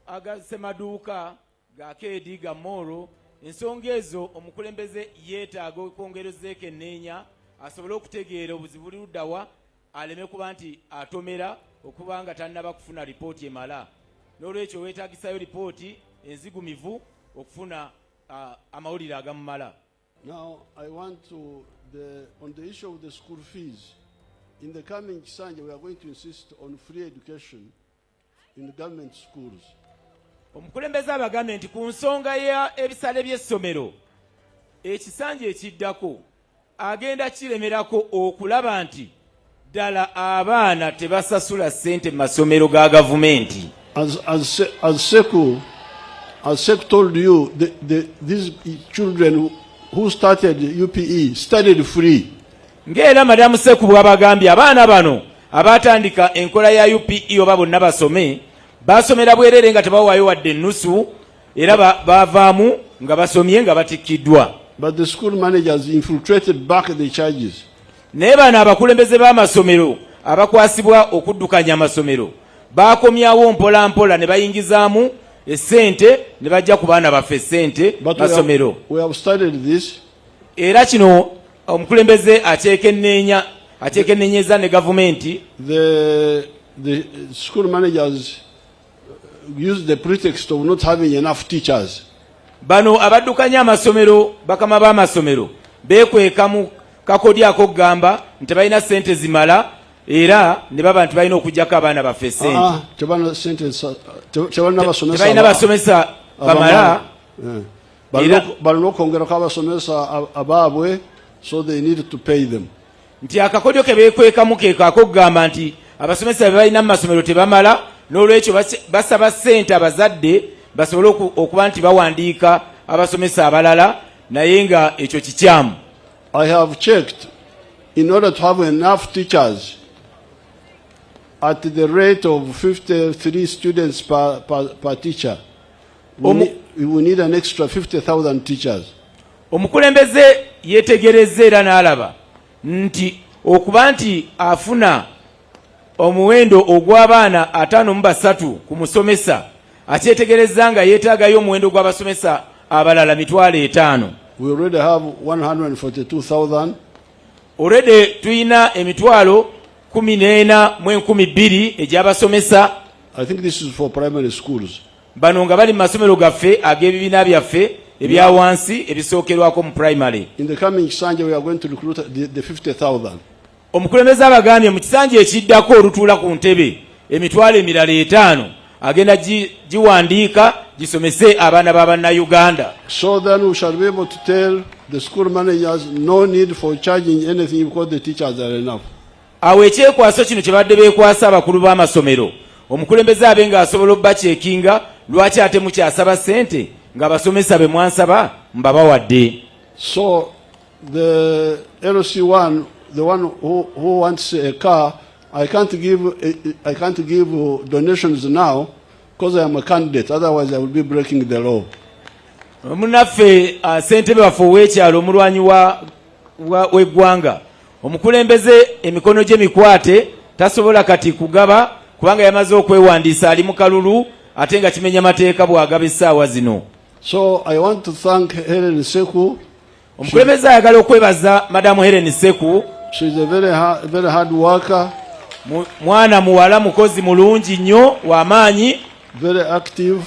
agasemaduuka ga keedi ga moro, ensonga ezo omukulembeze yeetaaga okwongerezaako enneenya asobole okutegeera obuzibu luddawa aleme kuba nti atomera okuba nga tannaba kufuna lipooti emala. N'olwekyo weetaagisayo lipooti enzigumivu okufuna amawulire agamumala. Now, I want to, on the issue of the school fees, in the coming Kisanja, we are going to insist on free education in the government schools. Omukulembeze abagambye nti ku nsonga ya ebisale by'essomero ekisanja ekiddako agenda kiremerako okulaba nti ddala abaana tebasasula ssente mu masomero ga gavumenti. As Seku told you, these children who started UPE studied free. Ng'era Madamu Seku bw'abagambye abaana bano abatandika enkola ya UPE oba bonna basome basomera bwerere nga tebawaayo wadde ennusu era bavaamu nga basomye nga batikkiddwa. But the school managers infiltrated back the charges. Naye bano abakulembeze b'amasomero abakwasibwa okuddukanya amasomero bakomyawo mpola mpola ne bayingizaamu essente ne bajja ku baana baffe essente masomero. We have studied this. Era kino omukulembeze ateekenneenyeza ne gavumenti. The school managers use the pretext of not having enough teachers. Bano abaddukanya amasomero bakama b'amasomero beekweka mu kakodi ak'okugamba nti balina ssente zimala era ne baba nti balina okugyako abaana baffe ssente. Tebalina basomesa bamala. Balina okwongerako abasomesa abaabwe, so they need to pay them. Nti akakodyo ke beekwekamu keeko ak'okugamba nti abasomesa be balina mu masomero tebamala, n'olwekyo basaba ssente abazadde basobole okuba nti bawandiika abasomesa abalala, naye nga ekyo kikyamu. I have checked, in order to have enough teachers at the rate of 53 students per teacher, we will need an extra 50,000 teachers. Omukulembeze yetegereza era n'alaba nti okuba nti afuna omuwendo ogw'abaana 53 ku musomesa, akyetegereza nga yeetaagayo omuwendo gw'abasomesa abalala 5,000. We already have 142,000. Already tuyina 14,200 egy'abasomesa. I think this is for primary schools. Bano nga bali mu masomero gaffe ag'ebibiina byaffe ebya wansi ebisookerwako mu primary. In the coming Kisanja, we are going to recruit the 50,000. Omukulembeze abagambye mu kisanja ekiddako olutuula ku ntebe 5,000 agenda giwandiika gisomese abaana b'Abannayuganda. So then we shall be able to tell the school managers no need for charging anything because the teachers are enough. Awo ekyekwaso kino kyebadde beekwasa abakulu b'amasomero, omukulembeze abe nga asobola obbaceekinga lwaki ate mukyasaba ssente ng'abasomesa be mwansaba mbabawadde. So the LC1, the one who wants a car, I can't give donations now because I am a candidate. Otherwise, I will be breaking the law. Munaffe ssentebe waffe ow'ekyalo omulwanyi w'eggwanga, omukulembeze emikono gye mikwate tasobola kati kugaba kubanga yamaze okwewandiisa ali mu kalulu ate nga kimenya mateeka bw'agaba essaawa zino. So I want to thank Helen Seku. Omukulembeze ayagala okwebaza Madamu Helen Seku. She is a very hard worker. Mwana muwala mukozi mulungi nnyo w'amaanyi. Very active.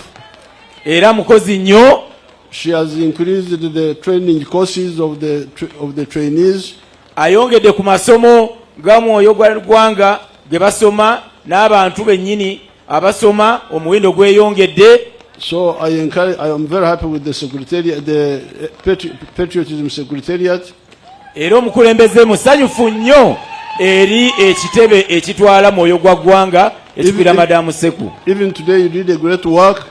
Era mukozi nnyo. She has increased the training courses of the trainees. Ayongedde ku masomo ga mwoyo gw'eggwanga ge basoma n'abantu bennyini abasoma omuwendo gweyongedde. So I am very happy with the secretariat, the patriotism secretariat. Era omukulembeze musanyufu nnyo eri ekitebe ekitwala mwoyo gwa ggwanga ekipira Madamu Seku. Even today you did a great work.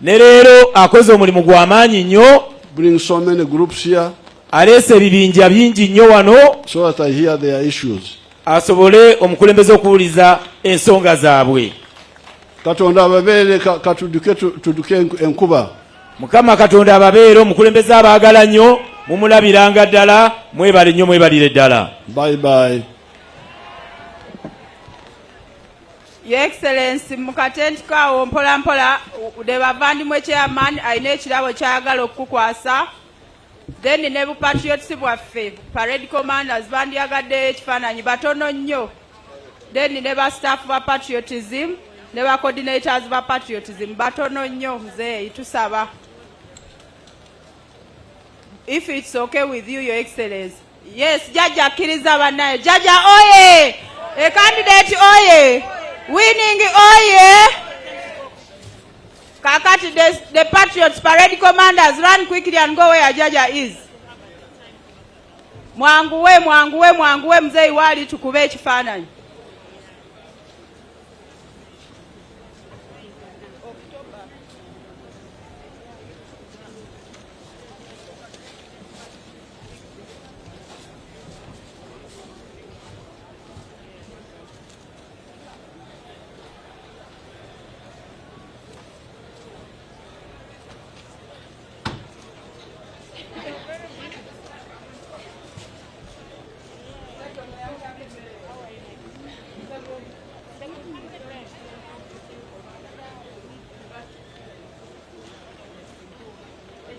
Ne leero akoze omulimu gw'amaanyi nnyo. Bring so many groups here. Aleese ebibinja bingi nnyo wano. So that I hear their issues. Asobole omukulembeze okuwuliza ensonga zaabwe. Katonda ababeere tuduke enkuba. Mukama Katonda ababeere omukulembeze abaagala nnyo mumulabiranga ddala mwebale nnyo mwebalire ddala. Bye bye. Your Excellency mukatentikawo mpola mpola de bavandimwe chairman alina ekirabo kyayagala okukwasa. Then ne bupatriots bwaffe parade commanders bandyagadde ekifaananyi batono nnyo. Then ne ba staff ba patriotism ne ba coordinators ba patriotism batono nnyo mzee tusaba. If it's okay with you, Your Excellency. Yes, Jaja akkiriza bannaye. Jaja oye! A candidate oye! Winning oye! Kakati, the Patriots parade commanders run quickly and go where Jaja is. Mwanguwe mzee wali tukube ekifaananyi.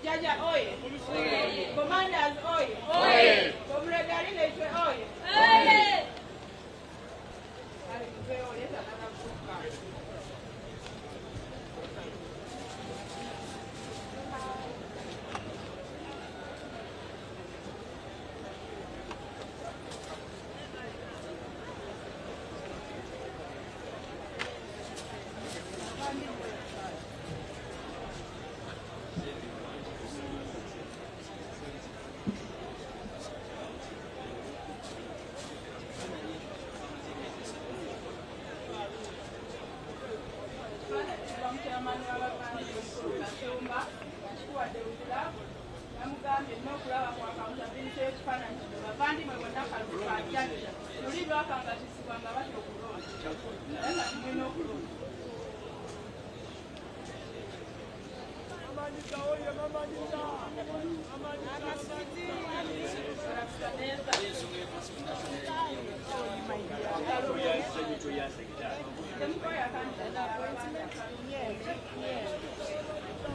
Jaja oye! Commanders oye! Comrade Arinetwe oye!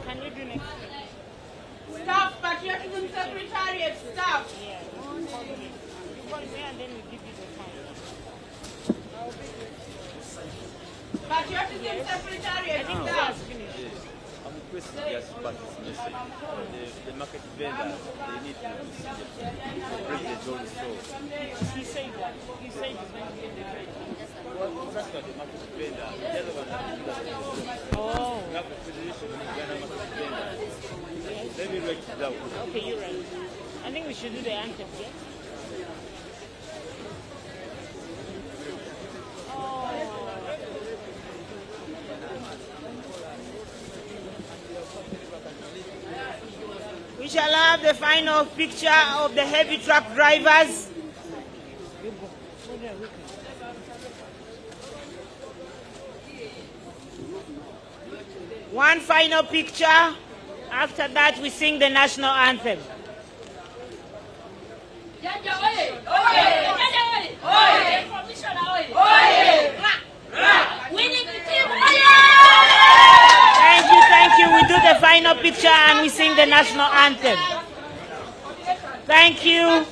Can you do next? Staff, Patriotism Secretariat, staff. And then we give you the time. Patriotism Secretariat, staff. I'm requesting just to pass this message. The market vendor, they need to see the president also. He said that. He said he's going to get the trade. That's not the market vendor. The other one is Oh. we have a position in Ghana market vendor. Let me write it down. Okay, you're right. I think we should do the anthem, yeah? We shall have the final picture of the heavy truck drivers. One final picture. After that, we sing the national anthem. Jaja oye! Oye! Jaja oye! Oye! Commissioner oye! Oye! Winning team oye! Thank you. We do the final picture and we sing the national anthem. Thank you.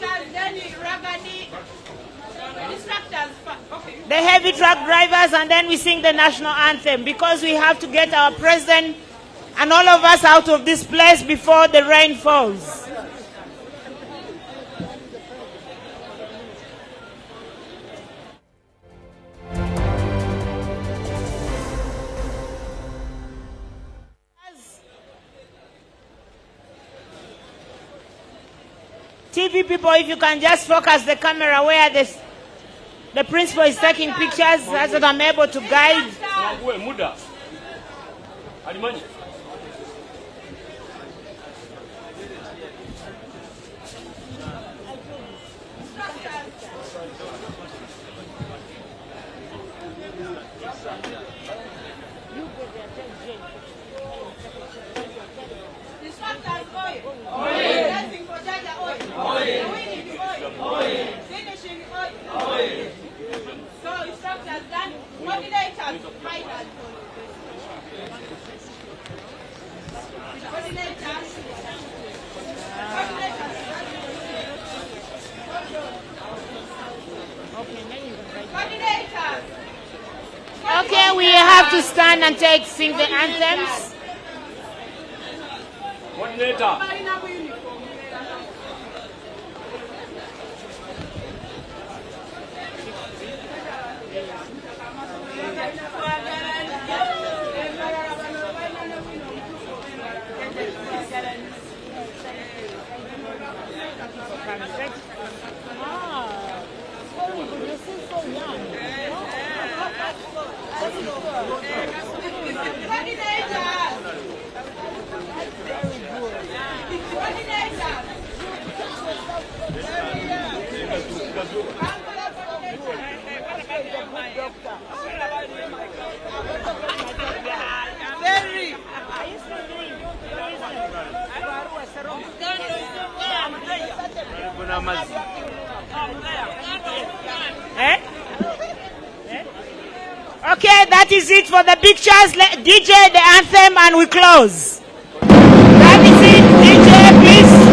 The heavy truck drivers, and then we sing the national anthem because we have to get our president and all of us out of this place before the rain falls. TV people, if you can just focus the camera where this. The principal is taking pictures so that I'm able to guide. Okay, we have to stand and sing the anthems. Okay, that is it for the pictures. DJ, the anthem, and we close. That is it. DJ, please.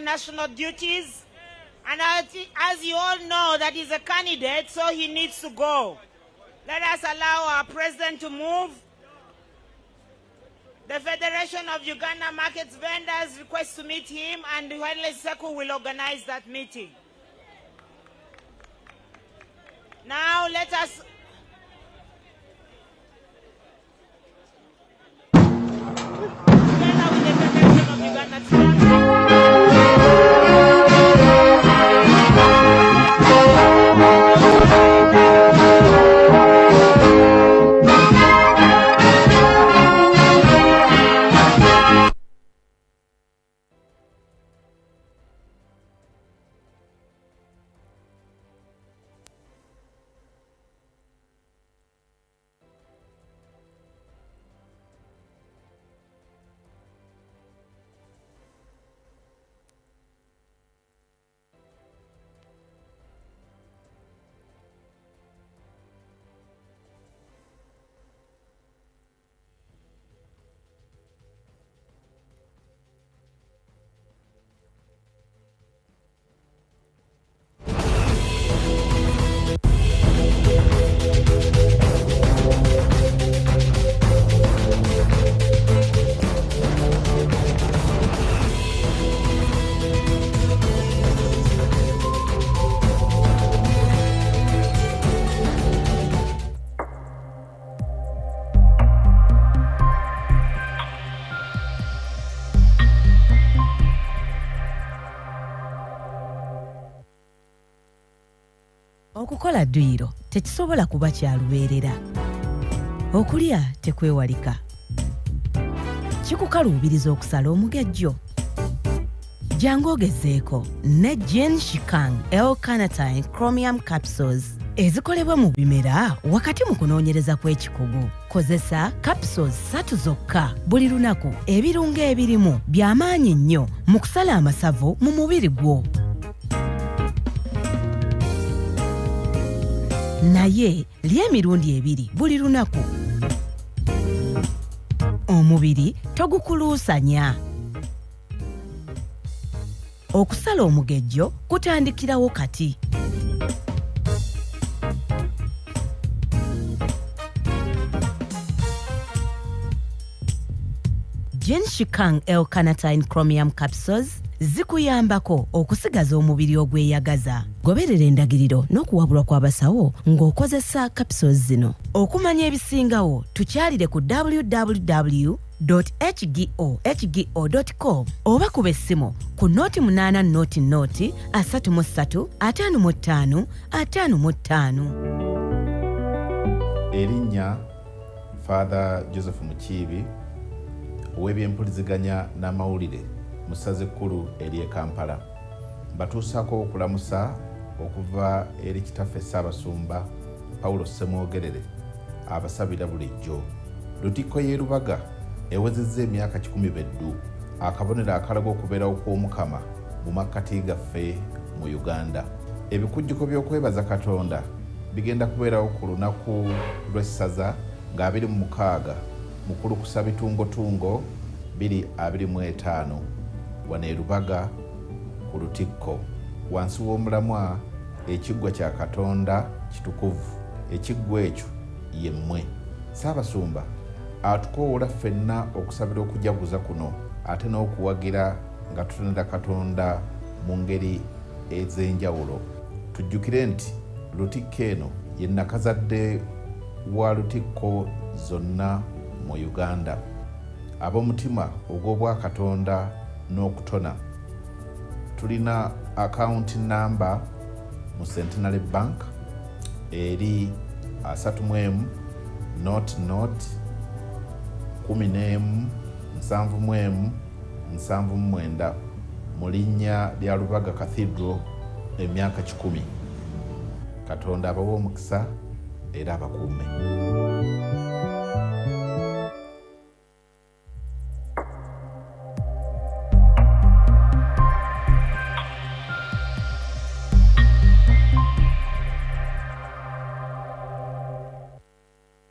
National duties, and as you all know, that is a candidate, so he needs to go. Let us allow our president to move. The Federation of Uganda Markets Vendors requests to meet him, and Wale Seku will organize that meeting. Now let us together with the Federation of Uganda Okusala dduyiro tekisobola kuba kya lubeerera. Okulya tekwewalika. Kikukaluubiriza okusala omugejjo. Jangu ogezeeko ne Gene Shikang L-carnitine chromium capsules ezikolebwa mu bimera wakati mu kunoonyereza kw'ekikugu. Kozesa capsules 3 zokka buli lunaku. Ebirungo ebirimu by'amaanyi nnyo mu kusala amasavu mu mubiri gwo. Naye lya emirundi 2 buli lunaku. Omubiri togukuluusanya. Okusala omugejjo kutandikirawo kati. Gene Shikang L-carnitine chromium capsules zikuyambako okusigaza omubiri ogweyagaza. Goberera endagiriro n'okuwabulwa kw'abasawo ng'okozesa capsules zino. Okumanya ebisingawo tukyalire ku www.hgo.com oba kuba essimu ku 08 33 55 55. Erinnya Father Joseph Mukiibi ow'ebyempuliziganya n'amawulire mu ssaza ekkulu ery'e Kampala. Batuusako okulamusa okuva eri kitaffe Ssaabasumba Paulo Ssemwogerere abasabira bulijjo. Lutikko y'e Lubaga ewezezza emyaka 10 beddu akabonero akalaga okubeerawo kw'Omukama mu makkati gaffe mu Uganda. Ebikujjuko by'okwebaza Katonda bigenda kubeerawo ku lunaku lw'essaza nga 26 mu kulukusa bitungotungo 2025 wano e Lubaga ku Lutikko wansi w'omulamwa ekiggwa kya Katonda kitukuvu. Ekiggwa ekyo ye mmwe. Ssaabasumba atukoowola ffenna okusabira okujaguza kuno ate n'okuwagira nga tutonera Katonda mu ngeri ez'enjawulo. Tujjukire nti Lutikko eno ye nnakazadde wa Lutikko zonna mu Uganda. Ab'omutima ogw'obwakatonda n'okutona. Tulina account number mu Centenary Bank eri 31 11 mu linnya lya Lubaga Cathedral emyaka 10. Katonda abawe omukisa era abakuume.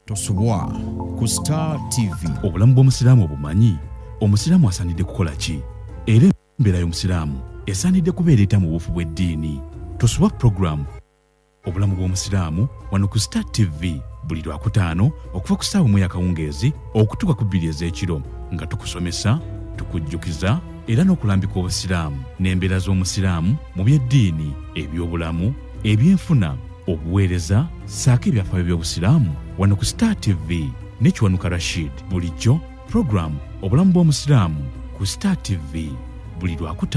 Tosubwa ku Star TV. Obulamu bw'omusiraamu obumanyi? Omusiraamu asaanidde kukola ki? Era embeera y'omusiraamu esaanidde kubeera etamu bufu bw'eddiini. Tosubwa program obulamu bw'omusiraamu wano ku Star TV buli Lwakutaano okuva ku ssaawa 1 akawungeezi okutuuka ku 2 ez'ekiro nga tukusomesa, tukujjukiza era n'okulambika obusiraamu n'embeera z'omusiraamu mu by'eddiini, eby'obulamu, ebyenfuna, obuweereza saako ebyafaayo by'obusiraamu wano ku Star TV ne Kiwanuka Rashid. Bulijjo program obulamu bw'omusiraamu ku Star TV buli Lwakutaano.